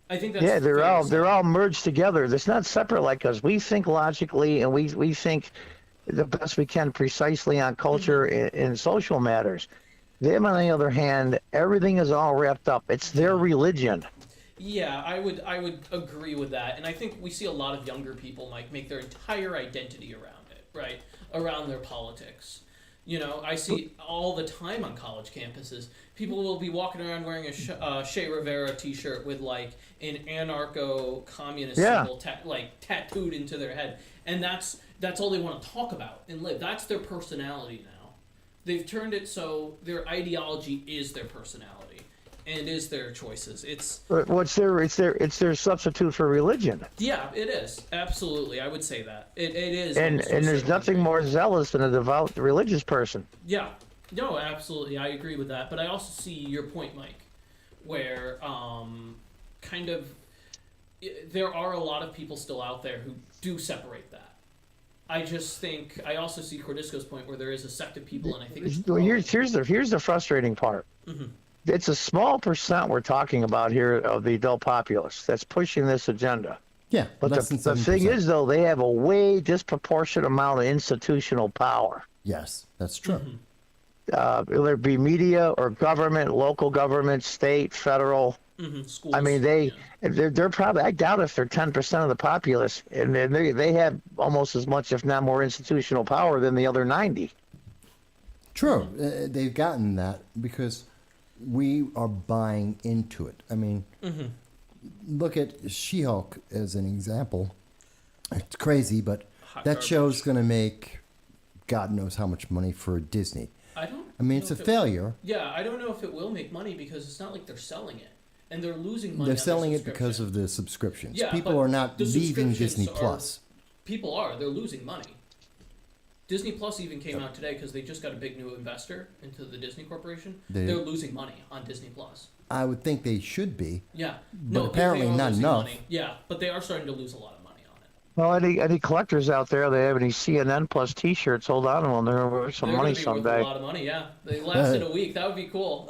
I think that's they're all merged together. It's not separate like us. We think logically, and we think the best we can precisely on culture and social matters. Them, on the other hand, everything is all wrapped up. It's their religion. Yeah, I would agree with that, and I think we see a lot of younger people, Mike, make their entire identity around it, right? Around their politics. You know, I see all the time on college campuses, people will be walking around wearing a Che Rivera T-shirt with like an anarcho-communist symbol tattooed into their head, and that's all they want to talk about and live. That's their personality now. They've turned it so their ideology is their personality and is their choices. It's their substitute for religion. Yeah, it is. Absolutely. I would say that. It is. And there's nothing more zealous than a devout religious person. Yeah. No, absolutely. I agree with that. But I also see your point, Mike, where kind of there are a lot of people still out there who do separate that. I just think I also see Cordisco's point where there is a sect of people, and I think it's here's the frustrating part. Mm-hmm. It's a small percent we're talking about here of the adult populace that's pushing this agenda. Yeah, but the thing is, though, they have a way disproportionate amount of institutional power. Yes, that's true. Mm-hmm. Whether it be media or government, local government, state, federal. Mm-hmm. Schools. I mean, they're probably, I doubt if they're 10% of the populace, and they have almost as much, if not more, institutional power than the other 90. True. They've gotten that because we are buying into it. I mean, look at She-Hulk as an example. It's crazy, but that show's going to make God knows how much money for Disney. I mean, it's a failure. I don't know if it will make money because it's not like they're selling it. And they're losing money. They're selling it because of the subscriptions. Yeah, people are not leaving Disney Plus. People are. They're losing money. Disney Plus even came out today because they just got a big new investor into the Disney Corporation. They're losing money on Disney Plus. I would think they should be. Yeah. But apparently not enough. Money. Yeah, but they are starting to lose a lot of money on it. Well, any collectors out there, they have any CNN Plus T-shirts, hold on to them. They're worth some money someday. Worth a lot of money, yeah. They lasted a week. That would be cool.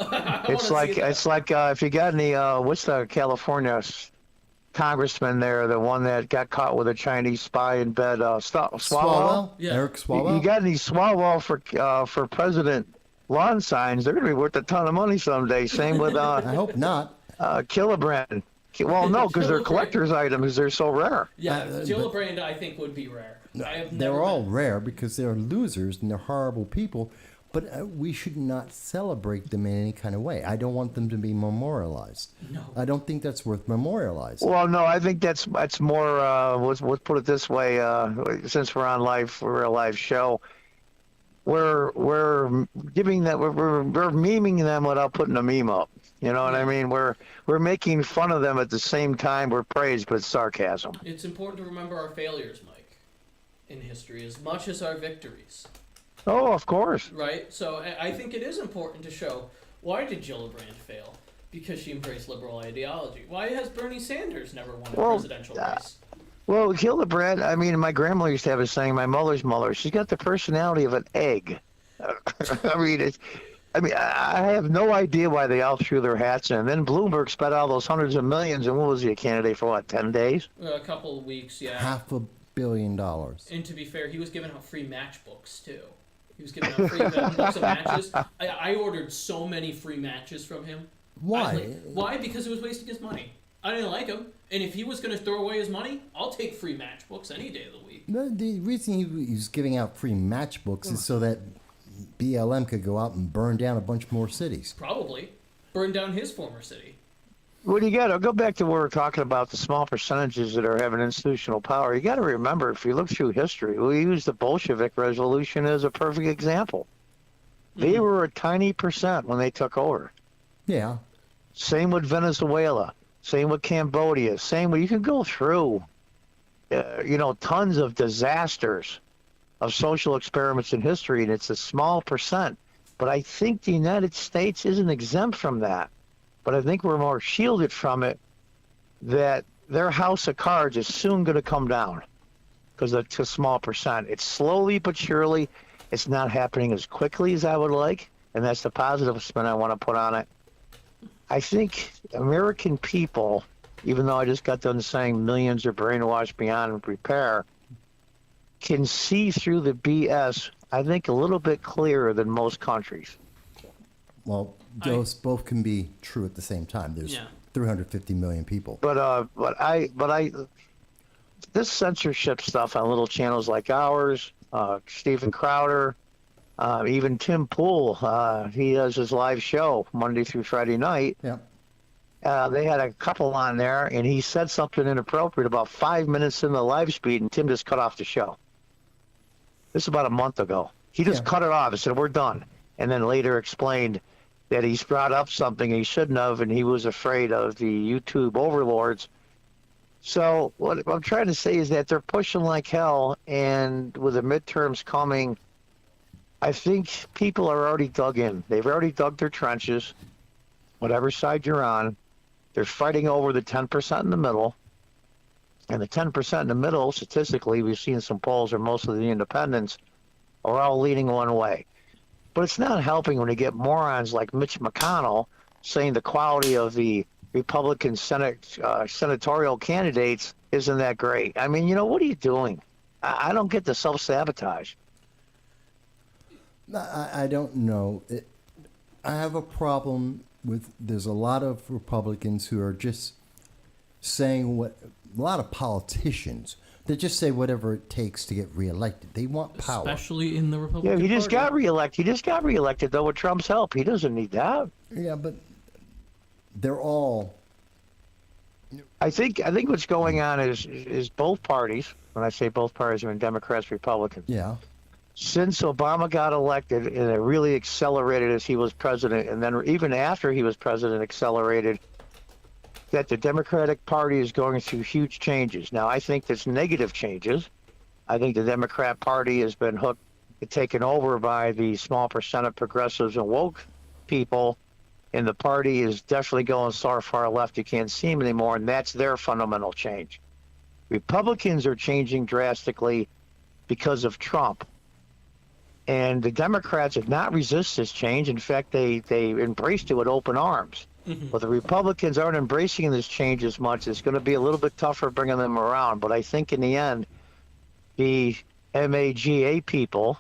It's like if you got any, what's the California congressman there, the one that got caught with a Chinese spy in bed, Swalwell? Yeah. Eric Swalwell? You got any Swalwell for president lawn signs? They're going to be worth a ton of money someday. Same with I hope not. Gillibrand. Well, no, because they're collector's items. They're so rare. Yeah, Gillibrand I think would be rare. They're all rare because they're losers and they're horrible people. But we should not celebrate them in any kind of way. I don't want them to be memorialized. No. I don't think that's worth memorializing. Well, no, I think that's more. Let's put it this way. Since we're on we're a live show. We're giving that. We're memeing them without putting a meme up. You know what I mean? We're making fun of them at the same time. We're praised, but it's sarcasm. It's important to remember our failures, Mike, in history as much as our victories. Oh, of course. Right? So I think it is important to show, why did Gillibrand fail? Because she embraced liberal ideology. Why has Bernie Sanders never won a Well, presidential race? Well, Hildebrand, I mean, my grandmother used to have a saying, my mother's mother, she's got the personality of an egg. I have no idea why they all threw their hats in. And then Bloomberg spent all those hundreds of millions, and what was he, a candidate for, what, 10 days? A couple of weeks, yeah. $500 million. And to be fair, he was giving out free matchbooks, too. He was giving out free books of matches. I ordered so many free matches from him. Why? Why? Because it was wasting his money. I didn't like him. And if he was going to throw away his money, I'll take free matchbooks any day of the week. The reason he was giving out free matchbooks is so that BLM could go out and burn down a bunch more cities. Probably. Burn down his former city. Well, you got to go back to where we're talking about the small percentages that are having institutional power. You got to remember, if you look through history, we use the Bolshevik Revolution as a perfect example. They were a tiny percent when they took over. Yeah. Same with Venezuela. Same with Cambodia. Same with, you can go through, tons of disasters of social experiments in history, and it's a small percent. But I think the United States isn't exempt from that. But I think we're more shielded from it, that their house of cards is soon going to come down because it's a small percent. It's slowly but surely. It's not happening as quickly as I would like, and that's the positive spin I want to put on it. I think American people, even though I just got done saying millions are brainwashed beyond repair, can see through the BS, I think, a little bit clearer than most countries. Well, those both can be true at the same time. There's 350 million people. But this censorship stuff on little channels like ours, Stephen Crowder, even Tim Pool, he does his live show Monday through Friday night. Yeah. They had a couple on there, and he said something inappropriate about 5 minutes in the live speed, and Tim just cut off the show. This is about a month ago. He just cut it off and said, we're done. And then later explained that he's brought up something he shouldn't have, and he was afraid of the YouTube overlords. So what I'm trying to say is that they're pushing like hell, and with the midterms coming, I think people are already dug in. They've already dug their trenches, whatever side you're on. They're fighting over the 10% in the middle. And the 10% in the middle, statistically, we've seen some polls where most of the independents are all leaning one way. But it's not helping when you get morons like Mitch McConnell saying the quality of the Republican senatorial candidates isn't that great. I mean, what are you doing? I don't get the self-sabotage. I don't know. I have a problem with, there's a lot of Republicans who are just saying a lot of politicians, they just say whatever it takes to get reelected. They want power. Especially in the Republican Party. Yeah, he just got reelected. He just got reelected, though, with Trump's help. He doesn't need that. Yeah, but they're all... I think what's going on is both parties, when I say both parties, I mean Democrats, Republicans. Yeah. Since Obama got elected, and it really accelerated as he was president, and then even after he was president, accelerated, that the Democratic Party is going through huge changes. Now, I think that's negative changes. I think the Democrat Party has been taken over by the small percent of progressives and woke people, and the party is definitely going so far left you can't see them anymore, and that's their fundamental change. Republicans are changing drastically because of Trump. And the Democrats did not resist this change. In fact, they embraced it with open arms. Mm-hmm. But the Republicans aren't embracing this change as much. It's going to be a little bit tougher bringing them around. But I think in the end, the MAGA people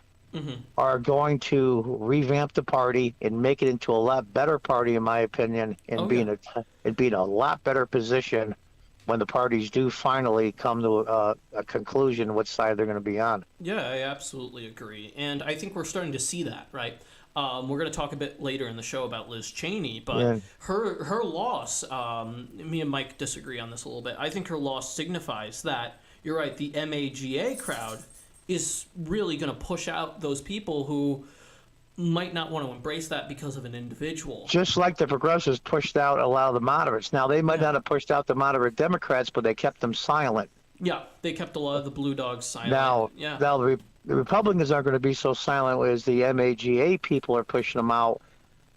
are going to revamp the party and make it into a lot better party, in my opinion, and be in a lot better position when the parties do finally come to a conclusion which side they're going to be on. Yeah, I absolutely agree. And I think we're starting to see that, right? We're going to talk a bit later in the show about Liz Cheney, but her loss, me and Mike disagree on this a little bit. I think her loss signifies that, you're right, the MAGA crowd is really going to push out those people who might not want to embrace that because of an individual. Just like the progressives pushed out a lot of the moderates. Now, they might not have pushed out the moderate Democrats, but they kept them silent. Yeah, they kept a lot of the blue dogs silent. Now the Republicans aren't going to be so silent as the MAGA people are pushing them out.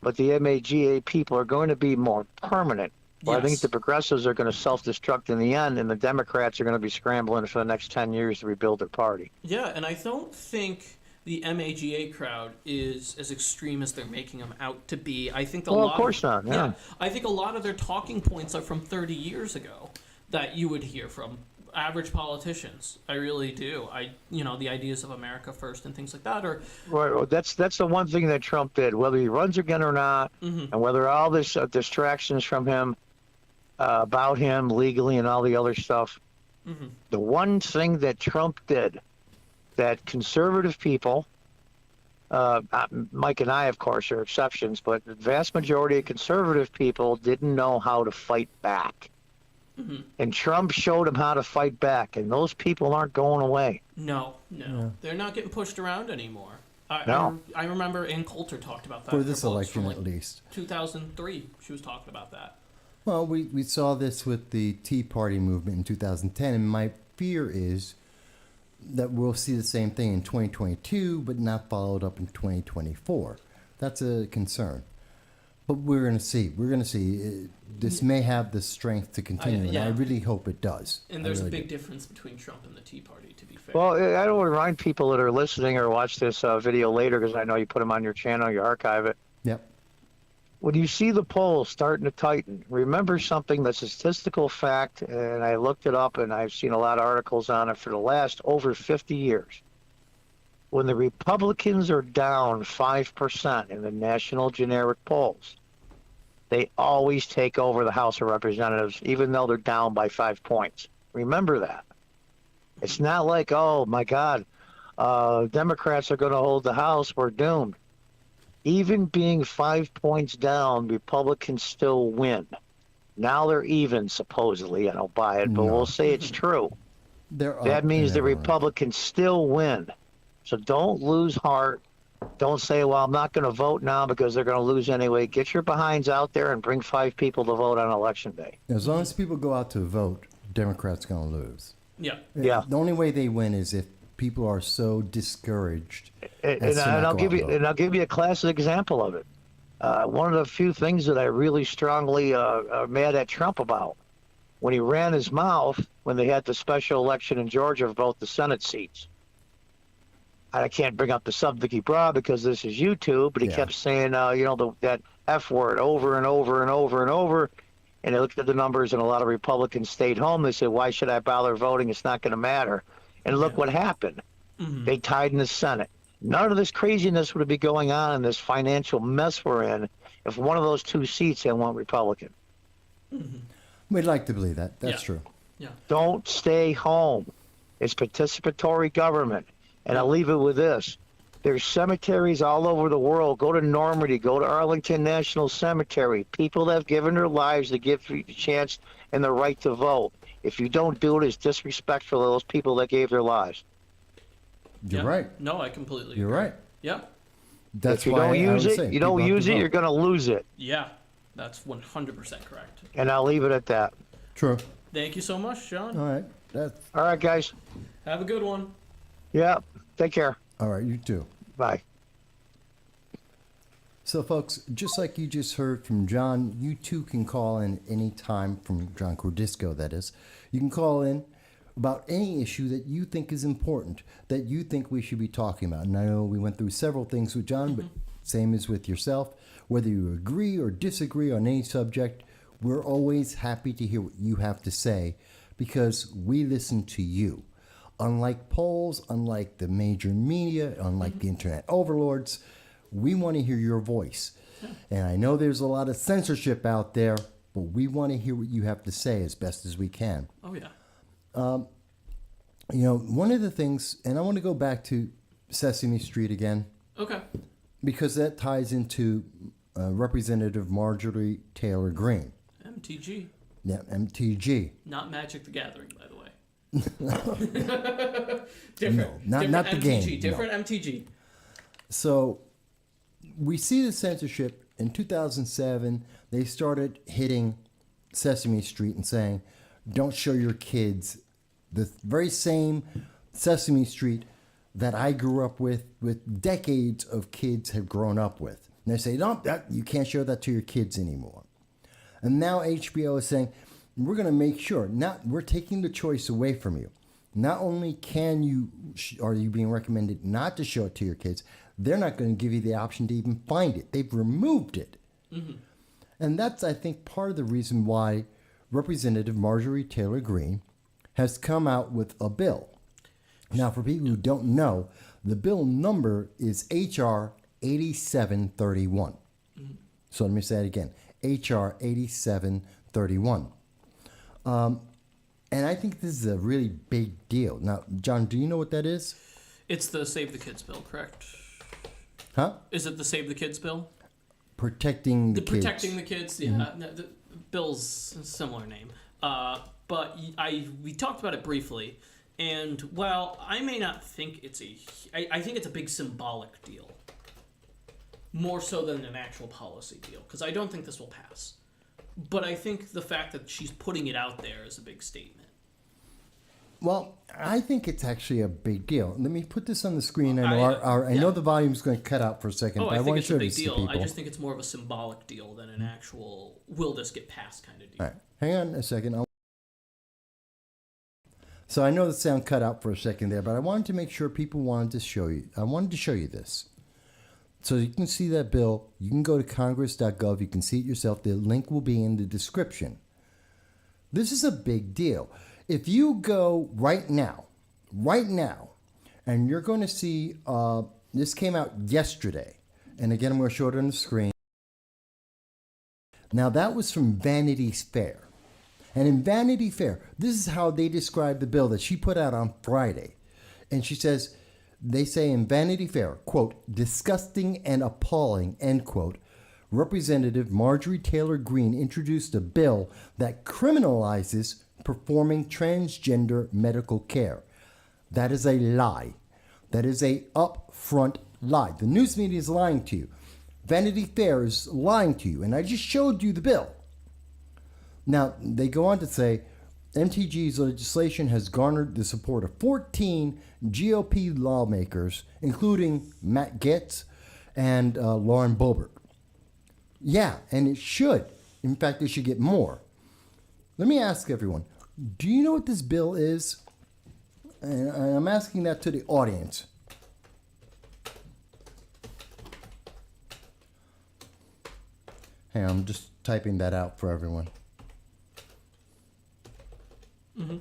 but the MAGA people are going to be more permanent. Well, I think Yes. the progressives are going to self-destruct in the end, and the Democrats are going to be scrambling for the next 10 years to rebuild their party. Yeah, and I don't think the MAGA crowd is as extreme as they're making them out to be. I think Well, of course not, yeah. I think a lot of their talking points are from 30 years ago that you would hear from average politicians. I really do. The ideas of America first and things like that are Right. Well, that's the one thing that Trump did, whether he runs again or not, and whether all this distractions from him, about him legally and all the other stuff. The one thing that Trump did that conservative people, Mike and I, of course, are exceptions, but the vast majority of conservative people didn't know how to fight back. And Trump showed them how to fight back, and those people aren't going away. no. They're not getting pushed around anymore. No. I remember Ann Coulter talked about that For in her this books election, from, like, at least. 2003. She was talking about that. Well, we saw this with the Tea Party movement in 2010, and my fear is that we'll see the same thing in 2022, but not followed up in 2024. That's a concern. But we're going to see. We're going to see. This may have the strength to continue, and I really hope it does. And there's I a really big do. difference between Trump and the Tea Party, to be fair. Well, I don't remind people that are listening or watch this video later, because I know you put them on your channel, you archive it. Yep. When you see the polls starting to tighten, remember something that's a statistical fact, and I looked it up, and I've seen a lot of articles on it for the last over 50 years. When the Republicans are down 5% in the national generic polls, they always take over the House of Representatives, even though they're down by 5 points. Remember that. It's not like, oh, my God, Democrats are going to hold the House, we're doomed. Even being 5 points down, Republicans still win. Now they're even, supposedly. I don't buy it, but we'll say it's true. That means the Republicans still win. So don't lose heart. Don't say, well, I'm not going to vote now because they're going to lose anyway. Get your behinds out there and bring 5 people to vote on Election Day. As long as people go out to vote, Democrats going to lose. Yeah. Yeah. The only way they win is if people are so discouraged. And I'll give you a classic example of it. One of the few things that I really strongly are mad at Trump about, when he ran his mouth when they had the special election in Georgia for both the Senate seats. I can't bring up the subject he brought because this is YouTube, but he kept saying, that F word over and over and over and over. And they looked at the numbers, and a lot of Republicans stayed home. They said, why should I bother voting? It's not going to matter. And look what happened. They tied in the Senate. None of this craziness would be going on in this financial mess we're in if one of those 2 seats had won Republican. We'd like to believe that. That's true. Yeah. Don't stay home. It's participatory government. And I'll leave it with this. There's cemeteries all over the world. Go to Normandy. Go to Arlington National Cemetery. People that have given their lives to give you the chance and the right to vote. If you don't do it, it's disrespectful to those people that gave their lives. You're right. No, I completely You're agree. right. Yeah. That's If you why don't use I would it, say you don't people have use to it, vote. you're going to lose it. Yeah. That's 100% correct. And I'll leave it at that. True. Thank you so much, John. All right. That's All right, guys. Have a good one. Yeah. Take care. all right. You too. Bye. So, folks, just like you just heard from John, you too can call in any time from John Cordisco, that is. You can call in about any issue that you think is important, that you think we should be talking about. And I know we went through several things with John, but same as with yourself. Whether you agree or disagree on any subject, we're always happy to hear what you have to say because we listen to you. Unlike polls, unlike the major media, unlike the internet overlords, we want to hear your voice. And I know there's a lot of censorship out there, but we want to hear what you have to say as best as we can. Oh, yeah. One of the things, and I want to go back to Sesame Street again, Okay. because that ties into Representative Marjorie Taylor Greene. MTG. Yeah, MTG. Not Magic the Gathering, by the way. No, not the MTG, game. Different MTG. So we see the censorship in 2007. They started hitting Sesame Street and saying, don't show your kids the very same Sesame Street that I grew up with decades of kids have grown up with. And they say, no, you can't show that to your kids anymore. And now HBO is saying, we're going to make sure, we're taking the choice away from you. Not only are you being recommended not to show it to your kids, they're not going to give you the option to even find it. They've removed it. Mm-hmm. And that's, I think, part of the reason why Representative Marjorie Taylor Greene has come out with a bill. Now, for people who don't know, the bill number is H.R. 8731. Mm-hmm. So let me say it again. H.R. 8731. And I think this is a really big deal. Now, John, do you know what that is? It's the Save the Kids bill, correct? Huh? Is it the Save the Kids bill? Protecting the kids. Protecting the kids, yeah. Mm-hmm. The bill's a similar name. But we talked about it briefly. And while I may not think I think it's a big symbolic deal. More so than an actual policy deal. Because I don't think this will pass. But I think the fact that she's putting it out there is a big statement. Well, I think it's actually a big deal. Let me put this on the screen. I know the volume's going to cut out for a second, but I want to show this to people. I just think it's more of a symbolic deal than an actual will this get passed kind of deal. All right. Hang on a second. So I know the sound cut out for a second there, but I wanted to make sure people wanted to show you. I wanted to show you this. So you can see that bill. You can go to congress.gov. You can see it yourself. The link will be in the description. This is a big deal. If you go right now, and you're going to see, this came out yesterday. And again, I'm going to show it on the screen. Now, that was from Vanity Fair. And in Vanity Fair, this is how they describe the bill that she put out on Friday. And she says, they say in Vanity Fair, quote, disgusting and appalling, end quote, Representative Marjorie Taylor Greene introduced a bill that criminalizes performing transgender medical care. That is a lie. That is a upfront lie. The news media is lying to you. Vanity Fair is lying to you. And I just showed you the bill. Now, they go on to say, MTG's legislation has garnered the support of 14 GOP lawmakers, including Matt Gaetz and Lauren Boebert. Yeah, and it should. In fact, it should get more. Let me ask everyone, do you know what this bill is? And I'm asking that to the audience. Hey, I'm just typing that out for everyone. Mm-hmm.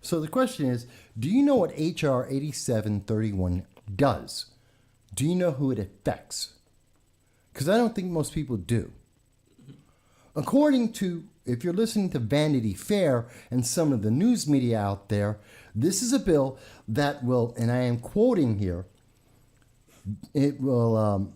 So the question is, do you know what H.R. 8731 does? Do you know who it affects? Because I don't think most people do. According to, if you're listening to Vanity Fair and some of the news media out there, this is a bill that will, and I am quoting here, it will,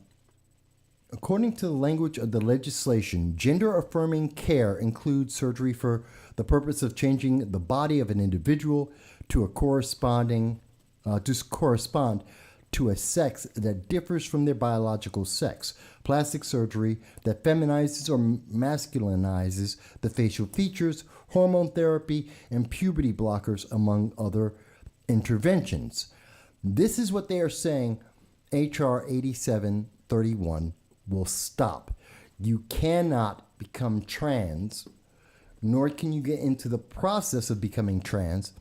according to the language of the legislation, gender-affirming care includes surgery for the purpose of changing the body of an individual to correspond to a sex that differs from their biological sex. Plastic surgery that feminizes or masculinizes the facial features, hormone therapy, and puberty blockers, among other interventions. This is what they are saying H.R. 8731 will stop. You cannot become trans, nor can you get into the process of becoming trans,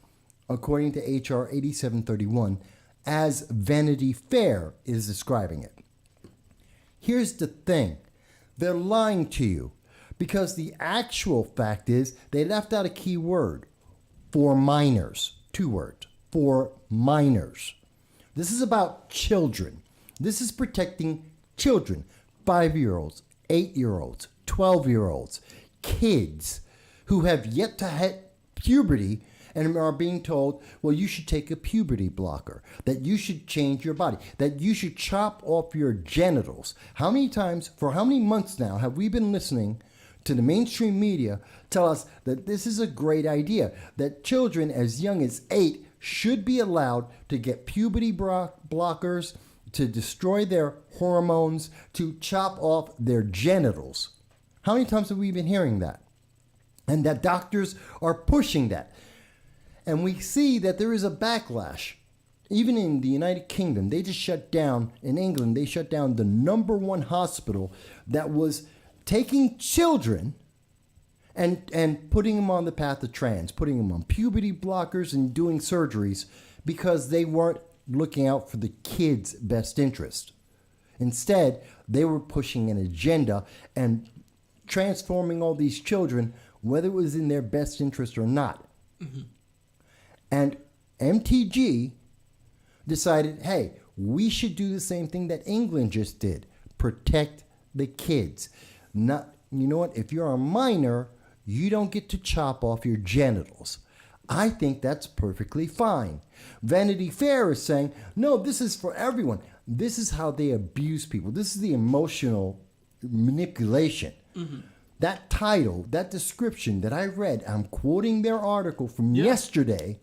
according to H.R. 8731, as Vanity Fair is describing it. Here's the thing. They're lying to you, because the actual fact is they left out a key word, for minors. 2 words, for minors. This is about children. This is protecting children. 5-year-olds, 8-year-olds, 12-year-olds, kids who have yet to hit puberty and are being told, well, you should take a puberty blocker, that you should change your body, that you should chop off your genitals. How many times, for how many months now, have we been listening to the mainstream media tell us that this is a great idea, that children as young as 8 should be allowed to get puberty blockers, to destroy their hormones, to chop off their genitals? How many times have we been hearing that? And that doctors are pushing that. And we see that there is a backlash. Even in the United Kingdom, they just shut down, in England, they shut down the #1 hospital that was taking children and putting them on the path of trans, putting them on puberty blockers and doing surgeries because they weren't looking out for the kids' best interest. Instead, they were pushing an agenda and transforming all these children, whether it was in their best interest or not. Mm-hmm. And MTG decided, hey, we should do the same thing that England just did. Protect the kids. Not, you know what? If you're a minor, you don't get to chop off your genitals. I think that's perfectly fine. Vanity Fair is saying, no, this is for everyone. This is how they abuse people. This is the emotional manipulation. Mm-hmm. That title, that description that I read, I'm quoting their article from yesterday,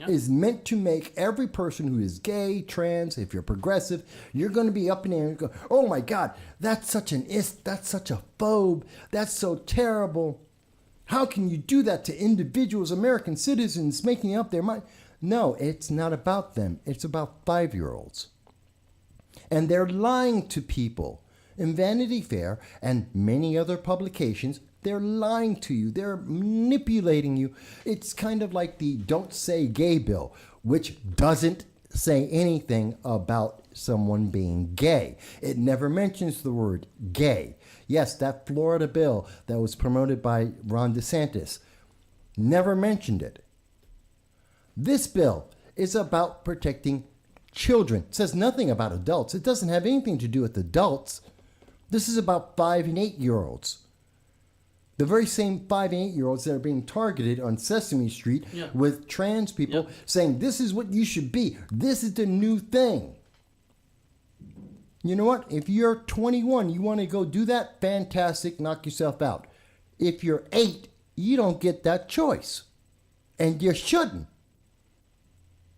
is meant to make every person who is gay, trans, if you're progressive, you're going to be up in there and go, oh my God, that's such that's such a phobe, that's so terrible. How can you do that to individuals, American citizens, making up their mind? No, it's not about them. It's about 5-year-olds. And they're lying to people. In Vanity Fair and many other publications, they're lying to you. They're manipulating you. It's kind of like the Don't Say Gay bill, which doesn't say anything about someone being gay. It never mentions the word gay. Yes, that Florida bill that was promoted by Ron DeSantis never mentioned it. This bill is about protecting children. It says nothing about adults. It doesn't have anything to do with adults. This is about 5 and 8-year-olds. The very same 5 and 8-year-olds that are being targeted on Sesame Street with trans people saying, this is what you should be. This is the new thing. You know what? If you're 21, you want to go do that, fantastic, knock yourself out. If you're 8, you don't get that choice. And you shouldn't.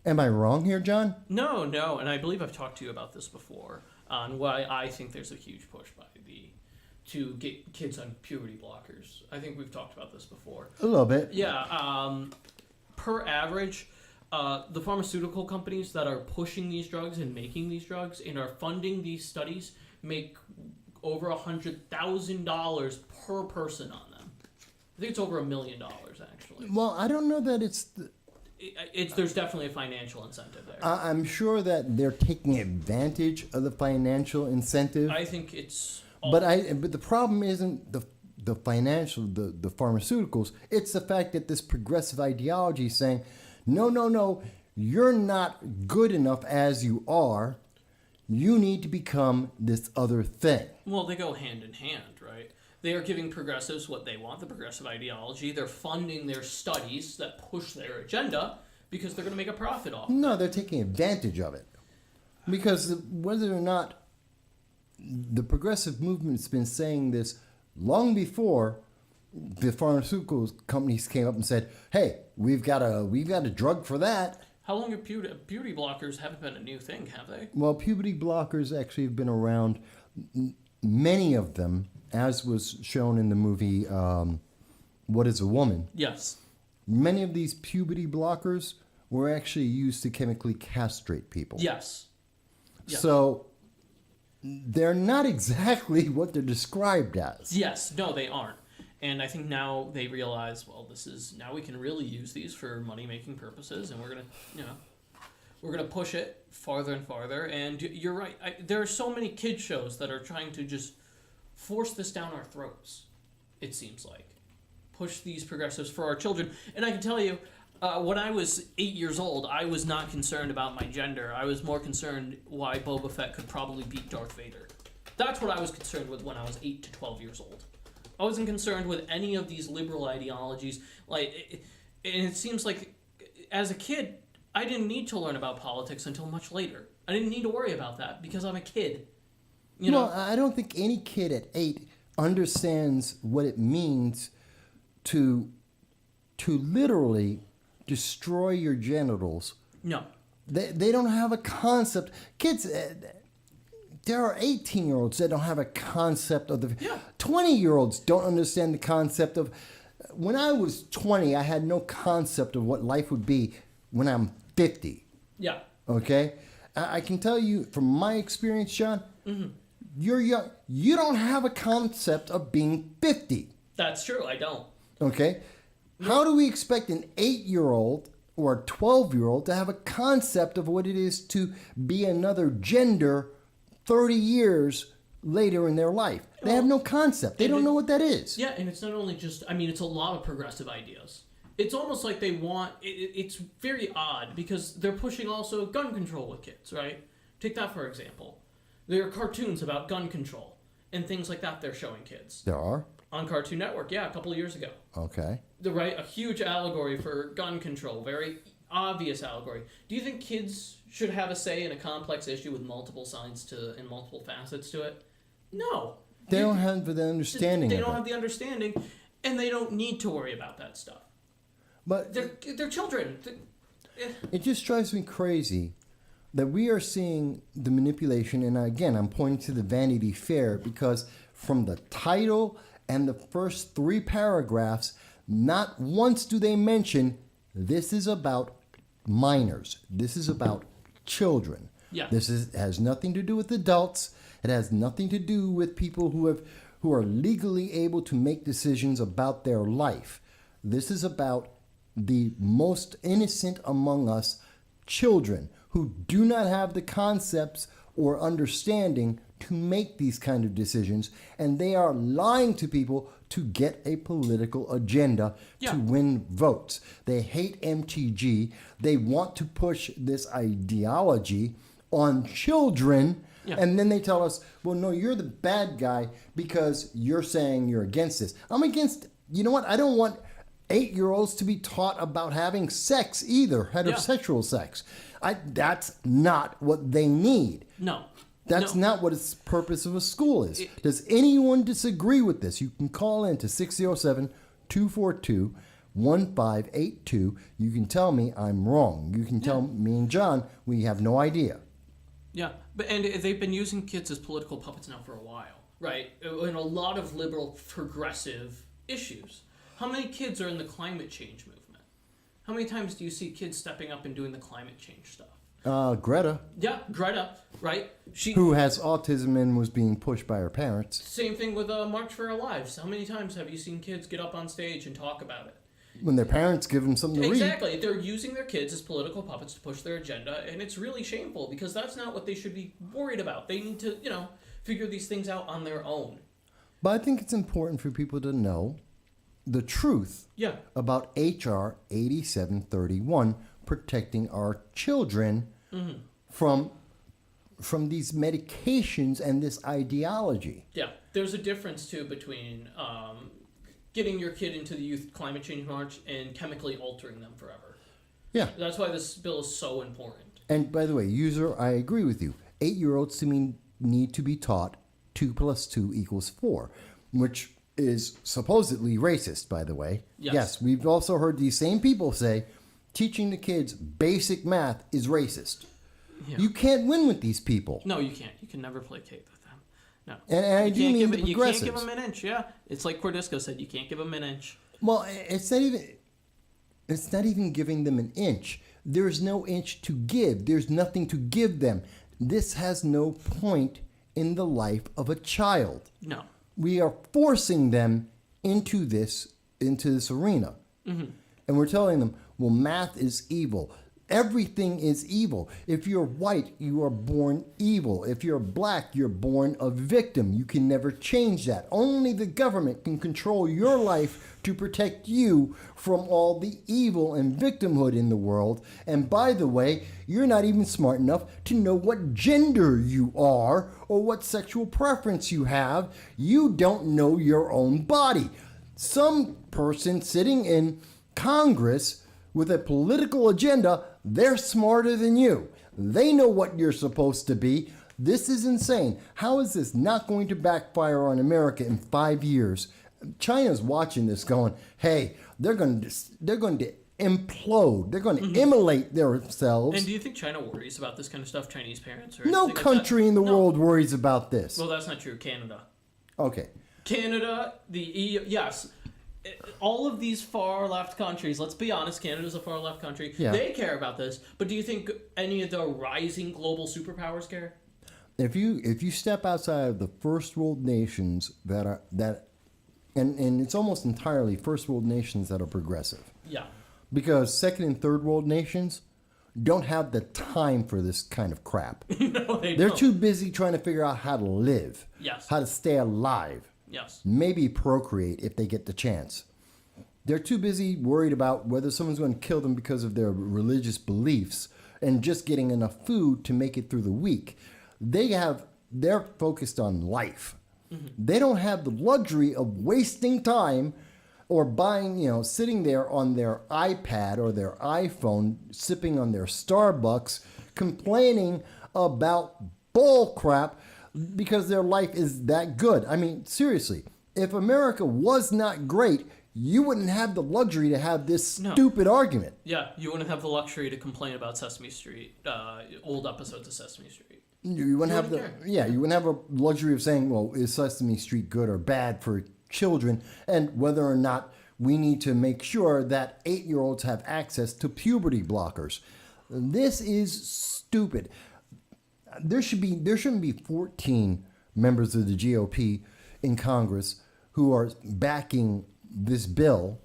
Am I wrong here, John? No, and I believe I've talked to you about this before on why I think there's a huge push to get kids on puberty blockers. I think we've talked about this before. A little bit. Yeah, per average, the pharmaceutical companies that are pushing these drugs and making these drugs and are funding these studies make over $100,000 per person on them. I think it's over $1 million, actually. Well, I don't know that it's... There's definitely a financial incentive there. I'm sure that they're taking advantage of the financial incentive. I think it's... But the problem isn't the financial, the pharmaceuticals. It's the fact that this progressive ideology is saying, no, you're not good enough as you are. You need to become this other thing. Well, they go hand in hand, right? They are giving progressives what they want, the progressive ideology. They're funding their studies that push their agenda because they're going to make a profit off of it. No, they're taking advantage of it. Because whether or not the progressive movement's been saying this long before the pharmaceutical companies came up and said, hey, we've got a drug for that. How long have puberty blockers haven't been a new thing, have they? Well, puberty blockers actually have been around, many of them, as was shown in the movie What is a Woman? Yes. Many of these puberty blockers were actually used to chemically castrate people. Yes. So they're not exactly what they're described as. Yes, no, they aren't. And I think now they realize, well, now we can really use these for money-making purposes, and we're gonna push it farther and farther. And you're right. There are so many kid shows that are trying to just force this down our throats. It seems like push these progressives for our children. And I can tell you, when I was 8 years old, I was not concerned about my gender. I was more concerned why Boba Fett could probably beat Darth Vader. That's what I was concerned with when I was 8 to 12 years old. I wasn't concerned with any of these liberal ideologies. And it seems like, as a kid, I didn't need to learn about politics until much later. I didn't need to worry about that because I'm a kid. You know? I don't think any kid at 8 understands what it means to literally destroy your genitals. No. They don't have a concept. Kids, there are 18-year-olds that don't have a concept of the... Yeah. 20-year-olds don't understand the concept of... When I was 20, I had no concept of what life would be when I'm 50. Yeah. Okay? I can tell you from my experience, John, you're young. You don't have a concept of being 50. That's true. I don't. Okay? How do we expect an 8-year-old or a 12-year-old to have a concept of what it is to be another gender 30 years later in their life? They have no concept. They don't know what that is. Yeah, and it's not only just, I mean, it's a lot of progressive ideas. It's almost like they want, it's very odd because they're pushing also gun control with kids, right? Take that for example. There are cartoons about gun control and things like that they're showing kids. There are? On Cartoon Network, yeah, a couple of years ago. Okay. Right, a huge allegory for gun control, very obvious allegory. Do you think kids should have a say in a complex issue with multiple sides and multiple facets to it? No. They don't have the understanding They of don't it. have the understanding, and they don't need to worry about that stuff. But They're children. it just drives me crazy that we are seeing the manipulation. And again, I'm pointing to the Vanity Fair because from the title and the first 3 paragraphs, not once do they mention this is about minors. This is about children. Yeah. Has nothing to do with adults. It has nothing to do with people who are legally able to make decisions about their life. This is about the most innocent among us, children who do not have the concepts or understanding to make these kind of decisions, and they are lying to people to get a political agenda to win votes. They hate MTG. They want to push this ideology on children, and then they tell us, well, no, you're the bad guy because you're saying you're against this. I'm against, you know what? I don't want 8-year-olds to be taught about having sex either, heterosexual sex. That's not what they need. No. That's not what the purpose of a school is. Does anyone disagree with this? You can call in to 607-242-1582. You can tell me I'm wrong. You can tell me and John we have no idea. Yeah, and they've been using kids as political puppets now for a while, right? In a lot of liberal, progressive issues. How many kids are in the climate change movement? How many times do you see kids stepping up and doing the climate change stuff? Greta. Yeah, Greta, right? Who has autism and was being pushed by her parents. Same thing with March for Our Lives. How many times have you seen kids get up on stage and talk about it? When their parents give them something to read. Exactly. They're using their kids as political puppets to push their agenda, and it's really shameful because that's not what they should be worried about. They need to, figure these things out on their own. But I think it's important for people to know the truth about H.R. 8731 protecting our children from these medications and this ideology. Yeah, there's a difference too between getting your kid into the youth climate change march and chemically altering them forever. Yeah. That's why this bill is so important. And by the way, user, I agree with you. 8-year-olds to me need to be taught 2 + 2 = 4, which is supposedly racist, by the way. Yes, we've also heard these same people say teaching the kids basic math is racist. Yeah. You can't win with these people. No, you can't. You can never placate with them. No. And I do mean the you progressives. can't give them an inch, It's like Cordisco said, you can't give them an inch. Well, it's not even giving them an inch. There's no inch to give. There's nothing to give them. This has no point in the life of a child. No. We are forcing them into this arena. Mm-hmm. And we're telling them, well, math is evil. Everything is evil. If you're white, you are born evil. If you're black, you're born a victim. You can never change that. Only the government can control your life to protect you from all the evil and victimhood in the world. And by the way, you're not even smart enough to know what gender you are or what sexual preference you have. You don't know your own body. Some person sitting in Congress with a political agenda, they're smarter than you. They know what you're supposed to be. This is insane. How is this not going to backfire on America in 5 years? China's watching this going, hey, they're going to implode. They're going to immolate themselves. And do you think China worries about this kind of stuff, Chinese parents? Or no country in the world worries about this. Well, that's not true. Canada. Okay. Canada, the EU, yes. all of these far left countries, let's be honest, Canada's a far left country. Yeah. They care about this, but do you think any of the rising global superpowers care? If you step outside of the first world nations and it's almost entirely first world nations that are progressive. Yeah. Because second and third world nations don't have the time for this kind of crap. No, They're don't. too busy trying to figure out how to live, Yes. how to stay alive, Yes. maybe procreate if they get the chance. They're too busy worried about whether someone's going to kill them because of their religious beliefs and just getting enough food to make it through the week. They're focused on life. Mm-hmm. They don't have the luxury of wasting time or sitting there on their iPad or their iPhone, sipping on their Starbucks, complaining about bull crap because their life is that good. I mean, seriously, if America was not great, you wouldn't have the luxury to have this stupid argument. Yeah, you wouldn't have the luxury to complain about Sesame Street, old episodes of Sesame Street. You wouldn't have you wouldn't have a luxury of saying, well, is Sesame Street good or bad for children, and whether or not we need to make sure that 8-year-olds have access to puberty blockers. This is stupid. There shouldn't be 14 members of the GOP in Congress who are backing this bill.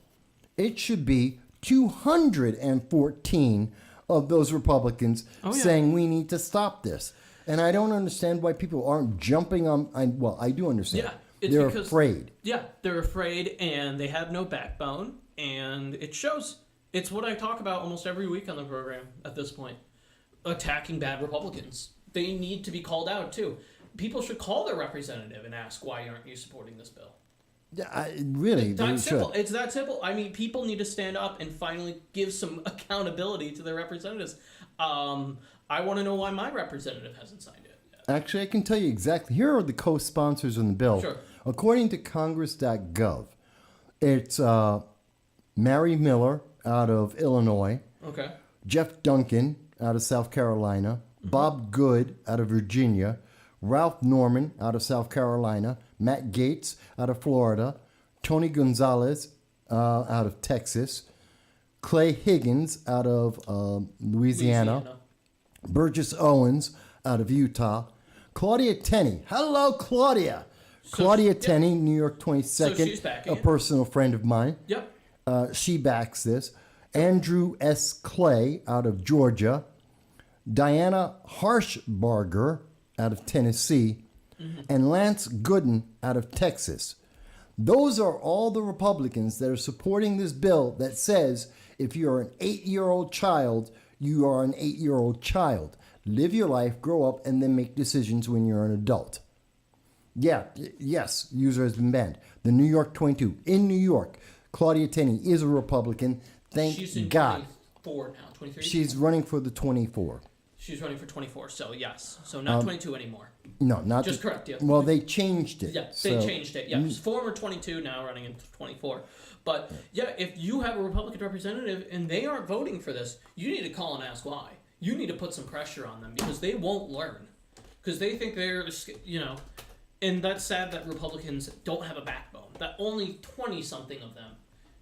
It should be 214 of those Republicans saying we need to stop this. And I don't understand why people aren't jumping on. I do understand. Yeah, it's they're because, afraid. Yeah, they're afraid, and they have no backbone, and it shows. It's what I talk about almost every week on the program at this point. Attacking bad Republicans. They need to be called out, too. People should call their representative and ask, why aren't you supporting this bill? Yeah, really, they That's simple. should. It's that simple. I mean, people need to stand up and finally give some accountability to their representatives. I want to know why my representative hasn't signed it yet. Actually, I can tell you exactly. Here are the co-sponsors on the bill. Sure. According to Congress.gov, it's Mary Miller out of Illinois, Okay. Jeff Duncan out of South Carolina, Bob Good out of Virginia, Ralph Norman out of South Carolina, Matt Gaetz out of Florida, Tony Gonzalez out of Texas, Clay Higgins out of Louisiana. Burgess Owens out of Utah, Claudia Tenney. Hello, Claudia. Claudia Tenney, New York 22nd, So she's backing a it. personal friend of mine. Yep. She backs this. Andrew S. Clay out of Georgia, Diana Harshbarger out of Tennessee, and Lance Gooden out of Texas. Those are all the Republicans that are supporting this bill that says if you're an 8-year-old child, you are an 8-year-old child. Live your life, grow up, and then make decisions when you're an adult. Yes, user has been banned. The New York 22. In New York, Claudia Tenney is a Republican. She's in God. 24 now, 23? She's running for the 24. She's running for 24, so yes. So not 22 anymore. No, not Just correct, yeah. Well, they changed it. Yeah, they changed it. Yeah, former 22, now running into 24. But yeah, if you have a Republican representative and they aren't voting for this, you need to call and ask why. You need to put some pressure on them because they won't learn. Because they think they're, and that's sad that Republicans don't have a backbone. That only 20-something of them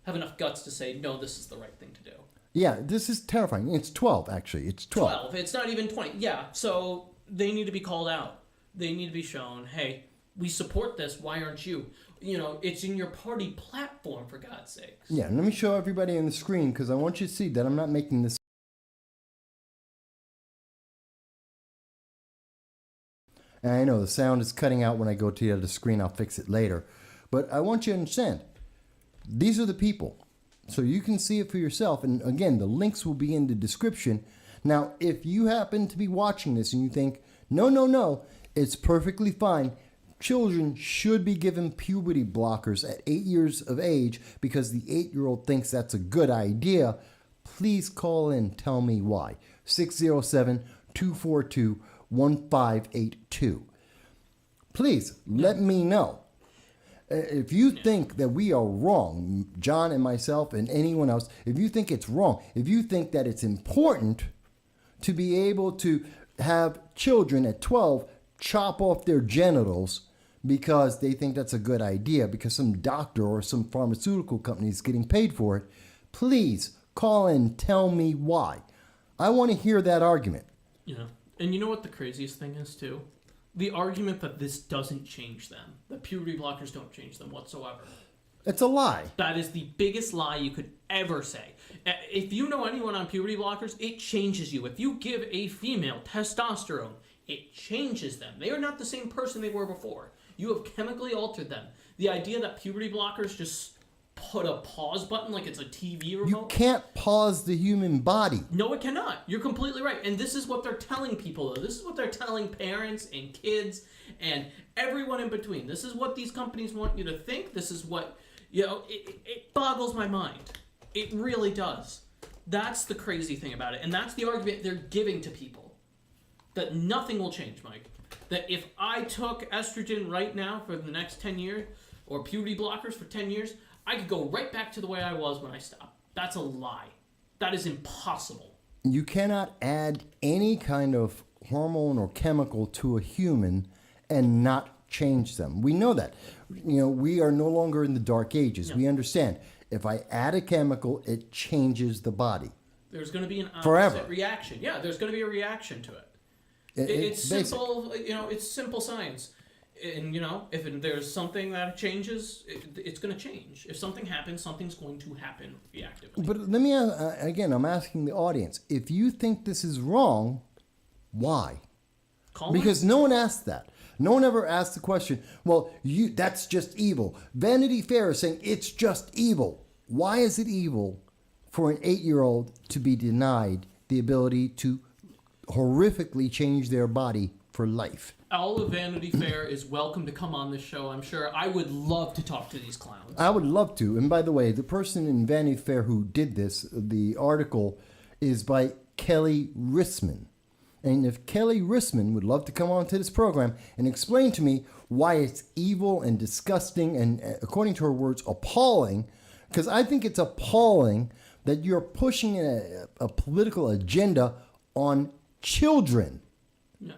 have enough guts to say, no, this is the right thing to do. Yeah, this is terrifying. It's 12, actually. It's 12. 12. It's not even 20. Yeah, so they need to be called out. They need to be shown, hey, we support this. Why aren't you? It's in your party platform, for God's sakes. Yeah, let me show everybody on the screen because I want you to see that I'm not making this. And I know the sound is cutting out when I go to the other screen. I'll fix it later. But I want you to understand, these are the people. So you can see it for yourself. And again, the links will be in the description. Now, if you happen to be watching this and you think, no, it's perfectly fine. Children should be given puberty blockers at 8 years of age because the 8-year-old thinks that's a good idea. Please call in. Tell me why. 607-242-1582. Please let me know. If you think that we are wrong, John and myself and anyone else, if you think it's wrong, if you think that it's important to be able to have children at 12 chop off their genitals because they think that's a good idea, because some doctor or some pharmaceutical company is getting paid for it, please call and tell me why. I want to hear that argument. Yeah. And you know what the craziest thing is, too? The argument that this doesn't change them, that puberty blockers don't change them whatsoever. It's a lie. That is the biggest lie you could ever say. If you know anyone on puberty blockers, it changes you. If you give a female testosterone, it changes them. They are not the same person they were before. You have chemically altered them. The idea that puberty blockers just put a pause button like it's a TV remote. You can't pause the human body. No, it cannot. You're completely right. And this is what they're telling people, though. This is what they're telling parents and kids and everyone in between. This is what these companies want you to think. This is what, it boggles my mind. It really does. That's the crazy thing about it. And that's the argument they're giving to people. That nothing will change, Mike. That if I took estrogen right now for the next 10 years, or puberty blockers for 10 years, I could go right back to the way I was when I stopped. That's a lie. That is impossible. You cannot add any kind of hormone or chemical to a human and not change them. We know that. We are no longer in the dark ages. No. We understand. If I add a chemical, it changes the body. There's going to be an opposite Forever. reaction. Yeah, there's going to be a reaction to it. It's simple, it's simple science. And, if there's something that changes, it's going to change. If something happens, something's going to happen reactively. But let me, again, I'm asking the audience, if you think this is wrong, why? Because no one asked that. No one ever asked the question, well, that's just evil. Vanity Fair is saying it's just evil. Why is it evil for an 8-year-old to be denied the ability to horrifically change their body for life? All of Vanity Fair is welcome to come on this show, I'm sure. I would love to talk to these clowns. I would love to. And by the way, the person in Vanity Fair who did this, the article is by Kelly Rissman. And if Kelly Rissman would love to come on to this program and explain to me why it's evil and disgusting and, according to her words, appalling, because I think it's appalling that you're pushing a political agenda on children. Yeah.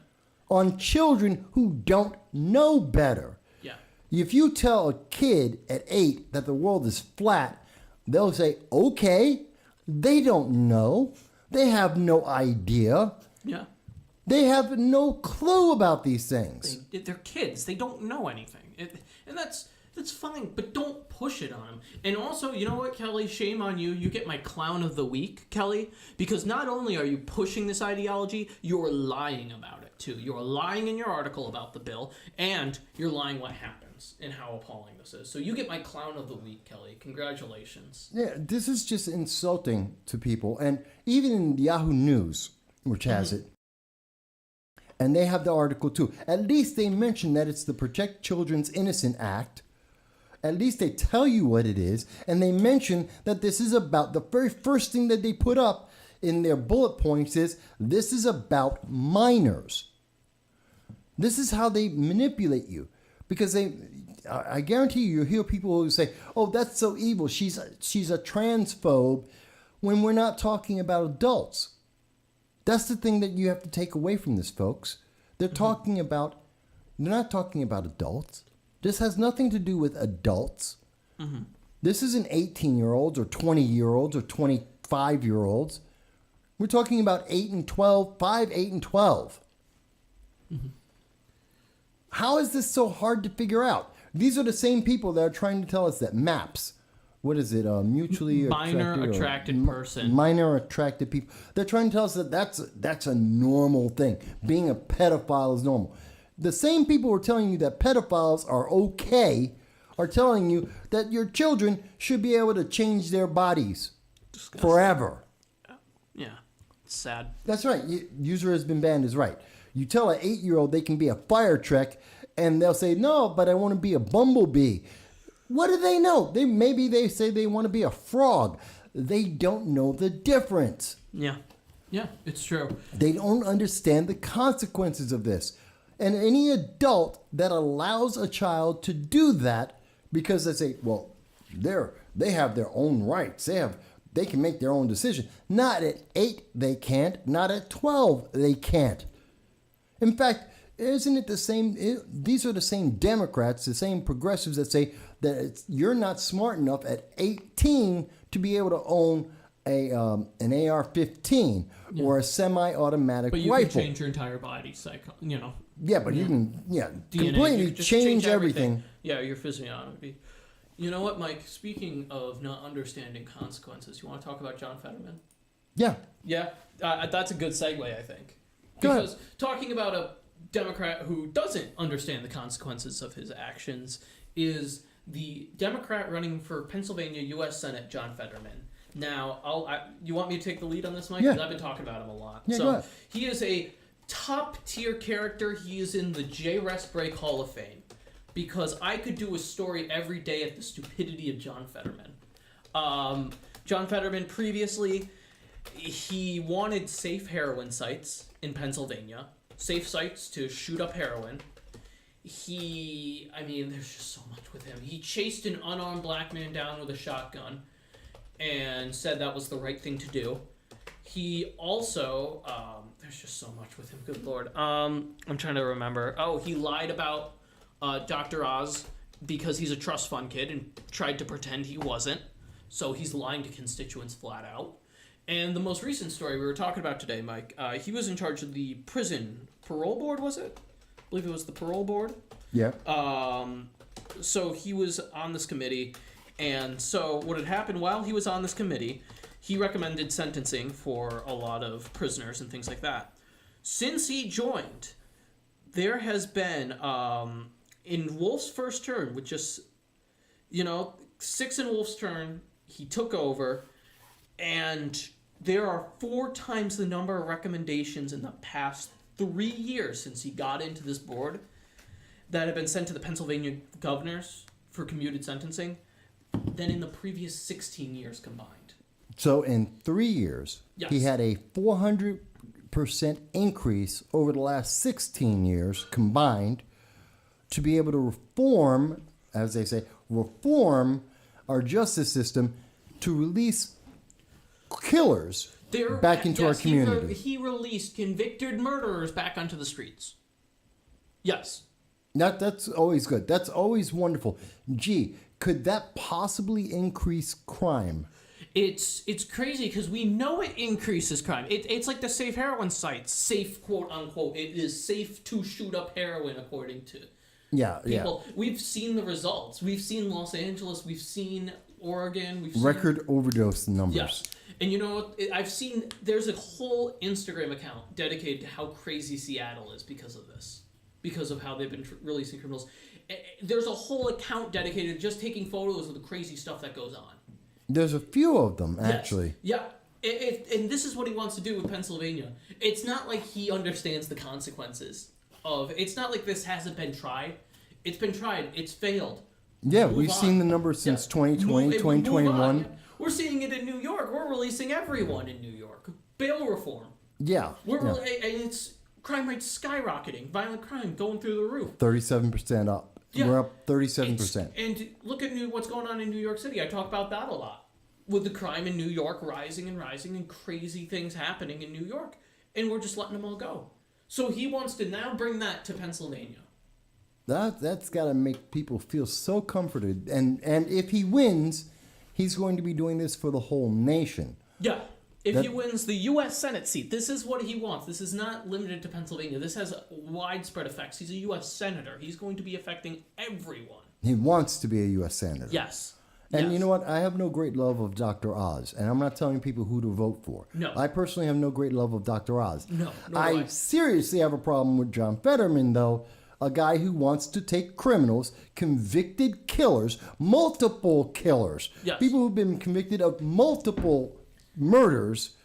On children who don't know better. Yeah. If you tell a kid at 8 that the world is flat, they'll say, okay. They don't know. They have no idea. Yeah. They have no clue about these things. They're kids. They don't know anything. And that's fine, but don't push it on them. And also, you know what, Kelly? Shame on you. You get my clown of the week, Kelly, because not only are you pushing this ideology, you're lying about it, too. You're lying in your article about the bill, and you're lying what happens and how appalling this is. So you get my clown of the week, Kelly. Congratulations. Yeah, this is just insulting to people. And even in Yahoo News, which has it, and they have the article too. At least they mention that it's the Protect Children's Innocent Act. At least they tell you what it is. And they mention that this is about, the very first thing that they put up in their bullet points is, this is about minors. This is how they manipulate you. Because I guarantee you'll hear people who say, oh, that's so evil. She's a transphobe, when we're not talking about adults. That's the thing that you have to take away from this, folks. They're not talking about adults. This has nothing to do with adults. Mm-hmm. This isn't 18-year-olds or 20-year-olds or 25-year-olds. We're talking about 8 and 12, 5, 8, and 12. Mm-hmm. How is this so hard to figure out? These are the same people that are trying to tell us that MAPS, what is it? Mutually minor attracted person. Minor attracted people. They're trying to tell us that that's a normal thing. Being a pedophile is normal. The same people who are telling you that pedophiles are okay are telling you that your children should be able to change their bodies forever. Yeah, it's sad. That's right. User has been banned is right. You tell an 8-year-old they can be a fire truck, and they'll say, no, but I want to be a bumblebee. What do they know? Maybe they say they want to be a frog. They don't know the difference. Yeah. Yeah, it's true. They don't understand the consequences of this. And any adult that allows a child to do that because they say, well, they have their own rights. They can make their own decision. Not at 8 they can't. Not at 12 they can't. In fact, isn't it the same? These are the same Democrats, the same progressives that say that you're not smart enough at 18 to be able to own an AR-15 or a semi-automatic But you rifle. can change your entire body, Yeah, but you can DNA, completely you just change everything. Yeah, your physiognomy. You know what, Mike? Speaking of not understanding consequences, you want to talk about John Fetterman? Yeah. Yeah, that's a good segue, I think. Go ahead. Because talking about a Democrat who doesn't understand the consequences of his actions is the Democrat running for Pennsylvania U.S. Senate, John Fetterman. Now, you want me to take the lead on this, Mike? Yeah. Because I've been talking about him a lot. Yeah, go So ahead. he is a top-tier character. He is in the J. Rest Break Hall of Fame. Because I could do a story every day at the stupidity of John Fetterman. John Fetterman previously, he wanted safe heroin sites in Pennsylvania. Safe sites to shoot up heroin. There's just so much with him. He chased an unarmed black man down with a shotgun and said that was the right thing to do. He also, there's just so much with him, good lord. I'm trying to remember. Oh, he lied about Dr. Oz because he's a trust fund kid and tried to pretend he wasn't. So he's lying to constituents flat out. And the most recent story we were talking about today, Mike, he was in charge of the prison parole board, was it? I believe it was the parole board. Yeah. So he was on this committee, and so what had happened while he was on this committee, he recommended sentencing for a lot of prisoners and things like that. Since he joined, there has been, in Wolf's first term, with just, 6 in Wolf's term, he took over, and there are 4 times the number of recommendations in the past 3 years since he got into this board that have been sent to the Pennsylvania governors for commuted sentencing than in the previous 16 years combined. So in 3 years, Yes. he had a 400% increase over the last 16 years combined to be able to reform, as they say, reform our justice system to release killers back into our community. He released convicted murderers back onto the streets. Yes. That's always good. That's always wonderful. Gee, could that possibly increase crime? It's crazy because we know it increases crime. It's like the safe heroin sites. Safe, quote unquote. It is safe to shoot up heroin according to people. Yeah. We've seen the results. We've seen Los Angeles. We've seen Oregon. We've seen Record overdose numbers. Yes. And you know what? I've seen there's a whole Instagram account dedicated to how crazy Seattle is because of this. Because of how they've been releasing criminals. There's a whole account dedicated to just taking photos of the crazy stuff that goes on. There's a few of them, actually. Yes. Yeah. And this is what he wants to do with Pennsylvania. It's not like he understands the consequences of... It's not like this hasn't been tried. It's been tried. It's failed. Yeah, we've seen the numbers since 2020, 2021. We're seeing it in New York. We're releasing everyone in New York. Bail reform. Yeah. And it's... Crime rates skyrocketing. Violent crime going through the roof. 37% up. Yeah. We're up 37%. And look at what's going on in New York City. I talk about that a lot. With the crime in New York rising and crazy things happening in New York. And we're just letting them all go. So he wants to now bring that to Pennsylvania. That's got to make people feel so comforted. And if he wins, he's going to be doing this for the whole nation. Yeah. If he wins the U.S. Senate seat, this is what he wants. This is not limited to Pennsylvania. This has widespread effects. He's a U.S. Senator. He's going to be affecting everyone. He wants to be a U.S. Senator. Yes. And you know what? I have no great love of Dr. Oz. And I'm not telling people who to vote for. No. I personally have no great love of Dr. Oz. No. I seriously have a problem with John Fetterman, though. A guy who wants to take criminals, convicted killers, multiple killers, people who've been convicted of multiple murders,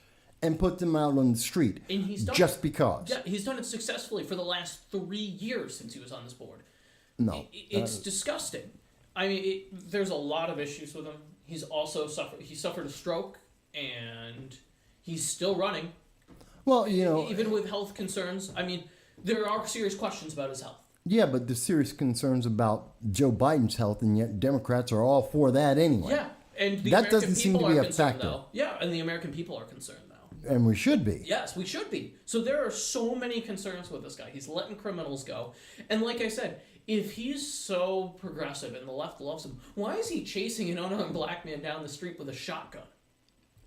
and put them out on the street and he's done just because. Yeah, he's done it successfully for the last 3 years since he was on this board. No. It's disgusting. I mean, there's a lot of issues with him. He's also suffered a stroke, and he's still running. Well, even with health concerns. I mean, there are serious questions about his health. Yeah, but there's serious concerns about Joe Biden's health, and yet Democrats are all for that anyway. Yeah, and that doesn't seem to be a factor. Though. Yeah, and the American people are concerned, though. And we should be. Yes, we should be. So there are so many concerns with this guy. He's letting criminals go. And like I said, if he's so progressive and the left loves him, why is he chasing an unarmed black man down the street with a shotgun?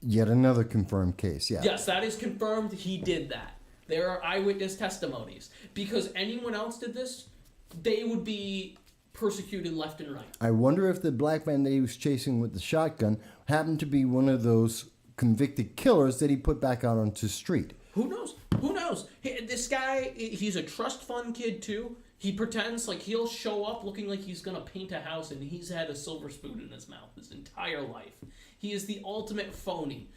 Yet another confirmed case, yeah. Yes, that is confirmed. He did that. There are eyewitness testimonies. Because anyone else did this, they would be persecuted left and right. I wonder if the black man that he was chasing with the shotgun happened to be one of those convicted killers that he put back out onto the street. Who knows? Who knows? This guy, he's a trust fund kid too. He pretends like he'll show up looking like he's going to paint a house and he's had a silver spoon in his mouth his entire life. He is the ultimate phony.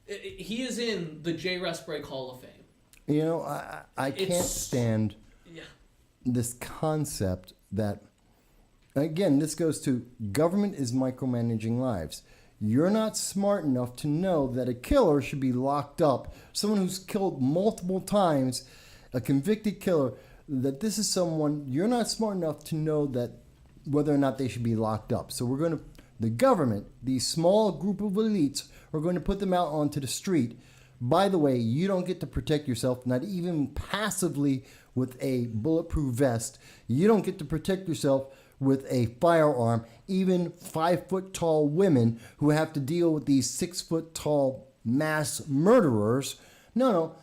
He is in the J. Resbrake Hall of Fame. You know, I can't stand this concept that, again, this goes to government is micromanaging lives. You're not smart enough to know that a killer should be locked up. Someone who's killed multiple times, a convicted killer, that this is someone, you're not smart enough to know that whether or not they should be locked up. So the government, these small group of elites, are going to put them out onto the street. By the way, you don't get to protect yourself, not even passively with a bulletproof vest. You don't get to protect yourself with a firearm. Even 5-foot-tall women who have to deal with these 6-foot-tall mass murderers. No,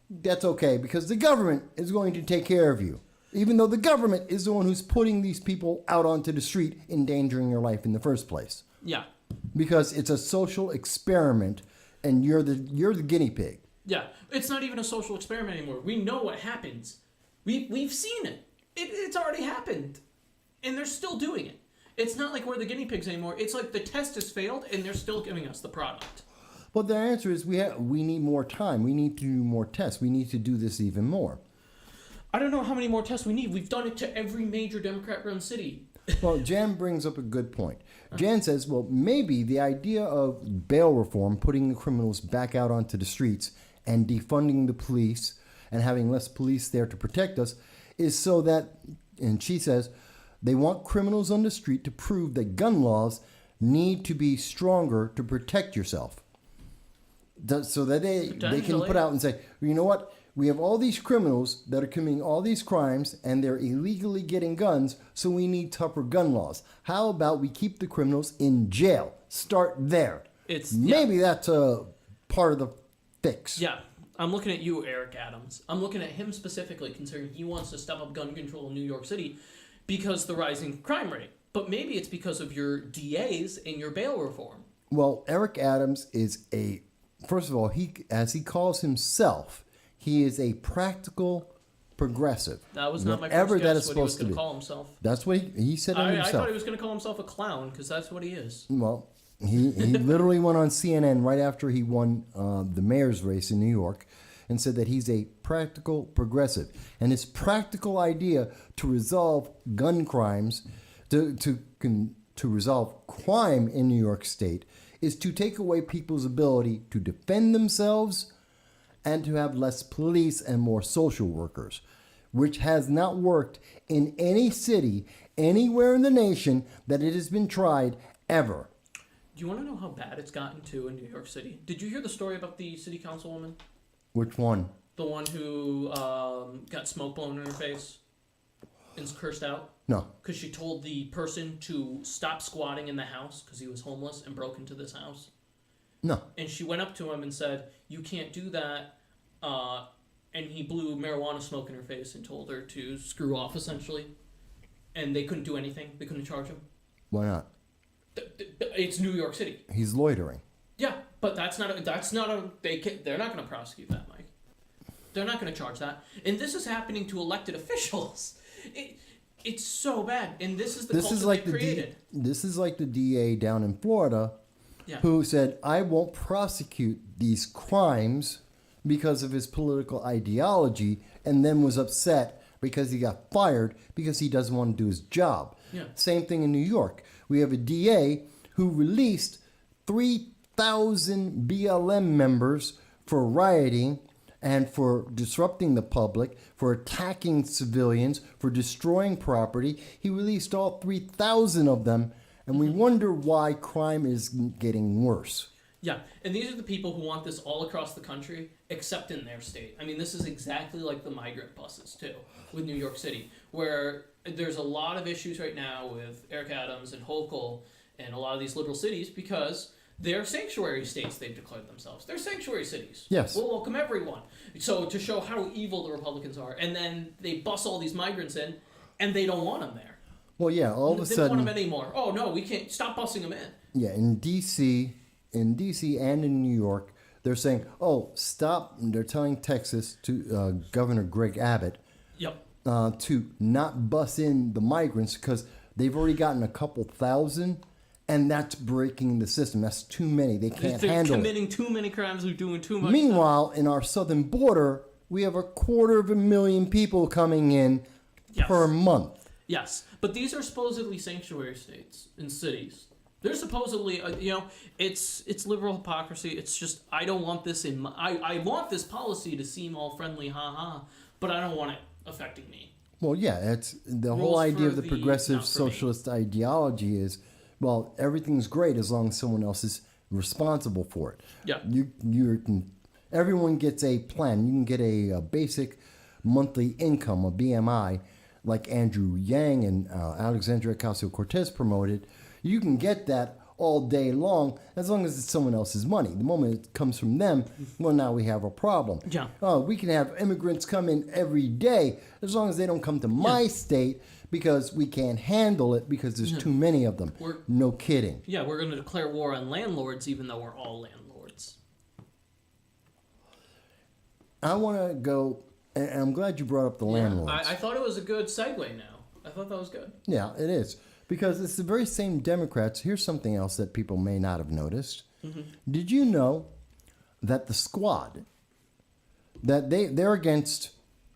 that's okay, because the government is going to take care of you. Even though the government is the one who's putting these people out onto the street, endangering your life in the first place. Yeah. Because it's a social experiment, and you're the guinea pig. Yeah. It's not even a social experiment anymore. We know what happens. We've seen it. It's already happened. And they're still doing it. It's not like we're the guinea pigs anymore. It's like the test has failed, and they're still giving us the product. Well, the answer is we need more time. We need to do more tests. We need to do this even more. I don't know how many more tests we need. We've done it to every major Democrat-run city. Well, Jan brings up a good point. Jan says, well, maybe the idea of bail reform, putting the criminals back out onto the streets and defunding the police and having less police there to protect us is so that, and she says, they want criminals on the street to prove that gun laws need to be stronger to protect yourself. So that they can put out and say, you know what? We have all these criminals that are committing all these crimes and they're illegally getting guns, so we need tougher gun laws. How about we keep the criminals in jail? Start there. Maybe that's a part of the fix. Yeah. I'm looking at you, Eric Adams. I'm looking at him specifically, considering he wants to step up gun control in New York City because of the rising crime rate. But maybe it's because of your DAs and your bail reform. Well, Eric Adams is first of all, as he calls himself, he is a practical progressive. That was not my first guess what he was going to call himself. That's what he said himself. I thought he was going to call himself a clown, because that's what he is. Well, he literally went on CNN right after he won the mayor's race in New York and said that he's a practical progressive. And his practical idea to resolve gun crimes, to resolve crime in New York State, is to take away people's ability to defend themselves and to have less police and more social workers, which has not worked in any city anywhere in the nation that it has been tried ever. Do you want to know how bad it's gotten to in New York City? Did you hear the story about the city councilwoman? Which one? The one who got smoke blown in her face and cursed out? No. Because she told the person to stop squatting in the house because he was homeless and broke into this house. No. And she went up to him and said, "You can't do that." And he blew marijuana smoke in her face and told her to screw off, essentially. And they couldn't do anything. They couldn't charge him. Why not? It's New York City. He's loitering. Yeah, but they're not going to prosecute that, Mike. They're not going to charge that. And this is happening to elected officials. It's so bad. And this is the culture they created. This is like the DA down in Florida who said, I won't prosecute these crimes because of his political ideology, and then was upset because he got fired because he doesn't want to do his job. Yeah. Same thing in New York. We have a DA who released 3,000 BLM members for rioting and for disrupting the public, for attacking civilians, for destroying property. He released all 3,000 of them, and we wonder why crime is getting worse. Yeah, and these are the people who want this all across the country, except in their state. I mean, this is exactly like the migrant buses, too, with New York City, where there's a lot of issues right now with Eric Adams and Hochul and a lot of these liberal cities because they're sanctuary states they've declared themselves. They're sanctuary cities. Yes. We'll welcome everyone. So to show how evil the Republicans are, and then they bus all these migrants in, and they don't want them there. Well, yeah, all of a They don't want sudden, them anymore. Oh, no, we can't. Stop busing them in. yeah, in D.C. and in New York, they're saying, "Oh, stop!" They're telling Texas to Governor Greg Abbott Yep. to not bus in the migrants because they've already gotten a couple thousand, and that's breaking the system. That's too many. They can't They're handle committing it. too many crimes. They're doing too much. Meanwhile, in our southern border, we have 250,000 people coming in Yes. per month. Yes, but these are supposedly sanctuary states and cities. They're supposedly, it's liberal hypocrisy. It's just I don't want this in my. I want this policy to seem all friendly, but I don't want it affecting me. Well, yeah, it's the whole Rules idea for of the the- progressive not for me. socialist ideology is, well, everything's great as long as someone else is responsible for it. Yeah. Everyone gets a plan. You can get a basic monthly income, a BMI, like Andrew Yang and Alexandria Ocasio-Cortez promoted. You can get that all day long as long as it's someone else's money. The moment it comes from them, well, now we have a problem. Yeah. We can have immigrants come in every day as long as they don't come to my state because we can't handle it because there's too many of them. No kidding. Yeah, we're going to declare war on landlords, even though we're all landlords. I want to go, and I'm glad you brought up the landlords. I thought it was a good segue. Now I thought that was good. Yeah, it is. Because it's the very same Democrats. Here's something else that people may not have noticed. Mm-hmm. Did you know that the Squad, that they're against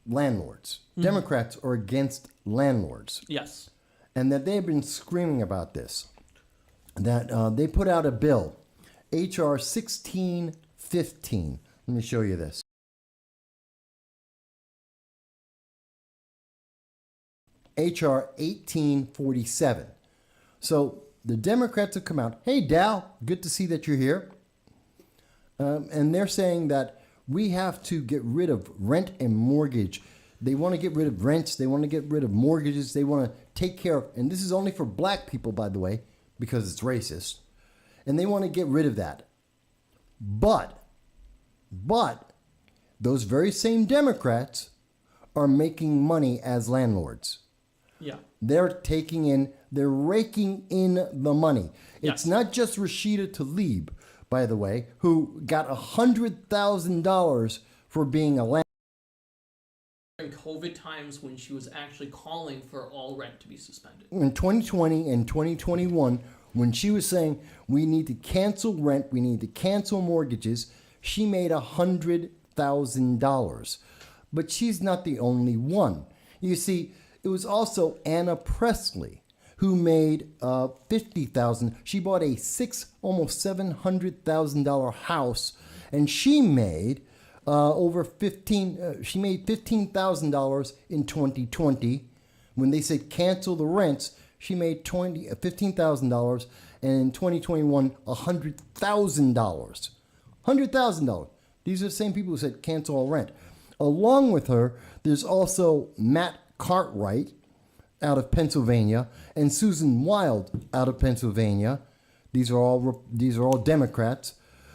landlords? Mm-hmm. Democrats are against landlords. Yes. And that they've been screaming about this. That they put out a bill, H.R. 1615. Let me show you this. H.R. 1847. So the Democrats have come out. Hey, Dow, good to see that you're here. And they're saying that we have to get rid of rent and mortgage. They want to get rid of rents. They want to get rid of mortgages. They want to take care of, and this is only for black people, by the way, because it's racist. And they want to get rid of that. But those very same Democrats are making money as landlords. Yeah. They're raking in the money. It's Yes. not just Rashida Tlaib, by the way, who got $100,000 for being a landlord. During COVID times when she was actually calling for all rent to be suspended. In 2020 and 2021, when she was saying we need to cancel rent, we need to cancel mortgages, she made $100,000. But she's not the only one. You see, it was also Anna Presley who made $50,000. She bought a almost $700,000 house, and she made she made $15,000 in 2020. When they said cancel the rents, she made $15,000, and in 2021, $100,000. $100,000. These are the same people who said cancel all rent. Along with her, there's also Matt Cartwright out of Pennsylvania and Susan Wild out of Pennsylvania. These are all Democrats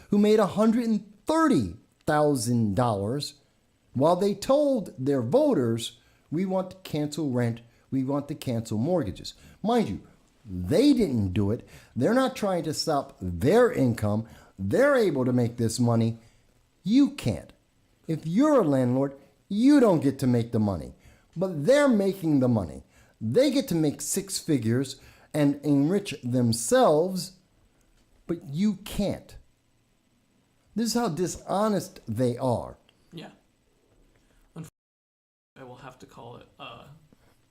who made $130,000 while they told their voters, we want to cancel rent, we want to cancel mortgages. Mind you, they didn't do it. They're not trying to stop their income. They're able to make this money. You can't. If you're a landlord, you don't get to make the money. But they're making the money. They get to make six figures and enrich themselves, but you can't. This is how dishonest they are. Yeah. Unfortunately, I will have to call it a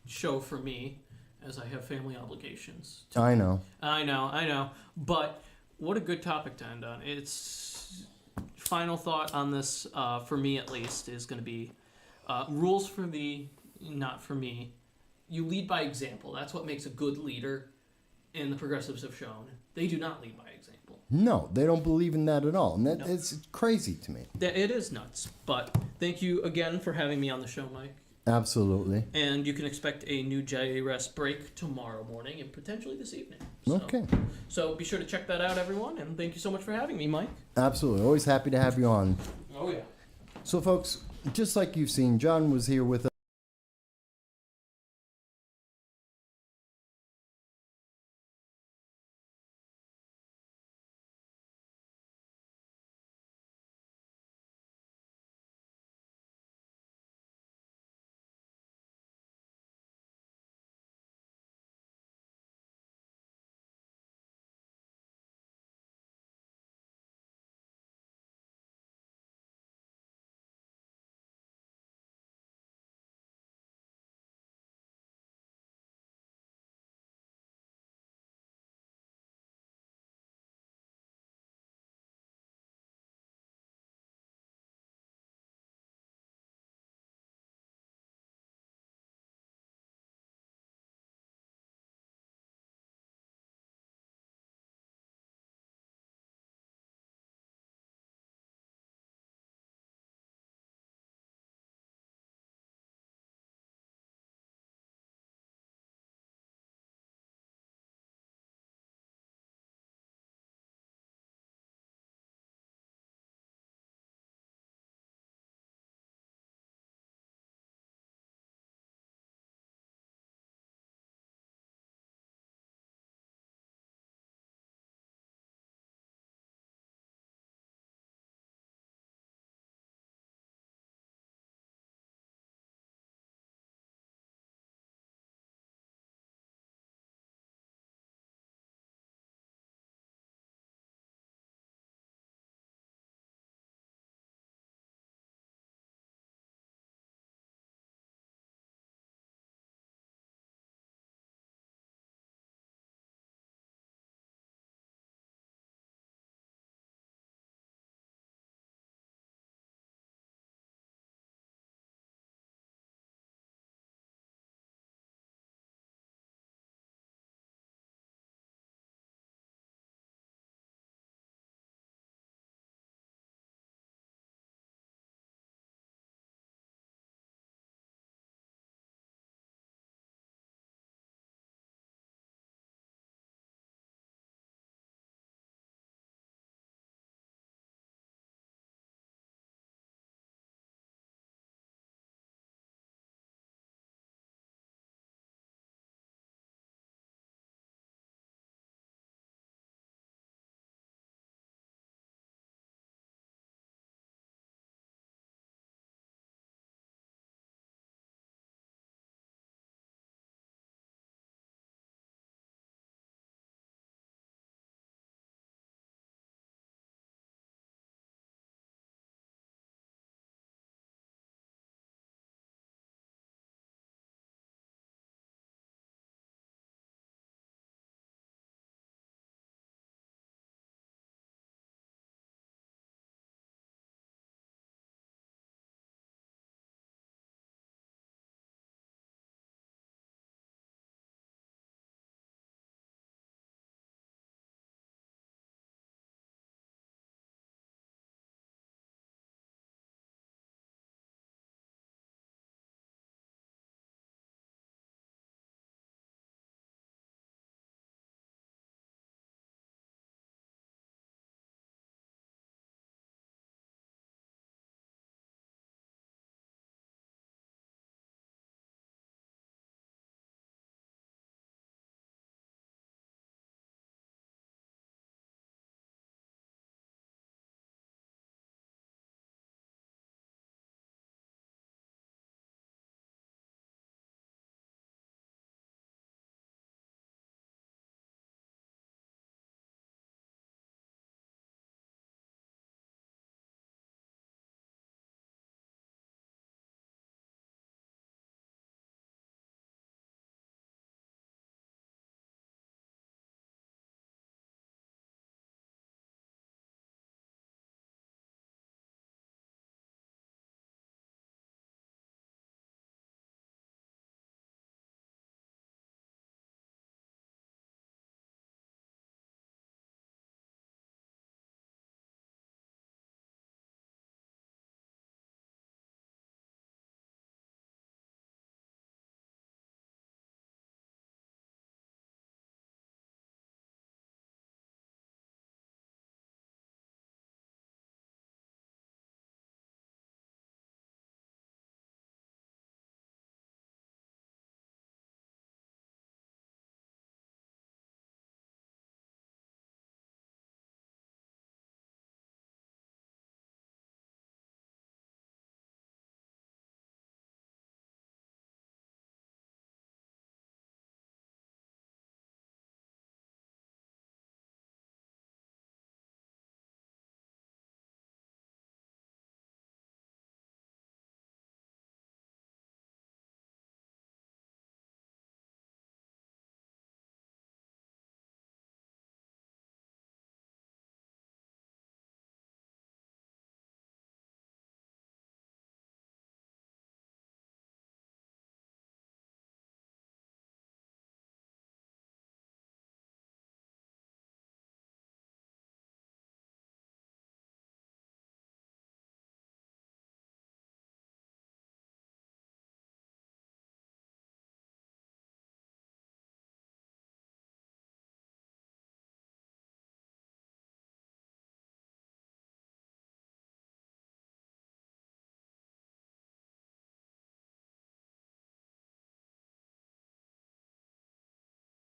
show for me, as I have family obligations. I know. I know. But what a good topic to end on. It's final thought on this, for me at least, is going to be rules for thee, not for me. You lead by example. That's what makes a good leader, and the progressives have shown. They do not lead by example. No, they don't believe in that at all. And that it's crazy to me. It is nuts. But thank you again for having me on the show, Mike. Absolutely. And you can expect a new JRS break tomorrow morning and potentially this evening. Okay. So be sure to check that out, everyone. And thank you so much for having me, Mike. Absolutely. Always happy to have you on. Oh, yeah. So, folks, just like you've seen, John was here with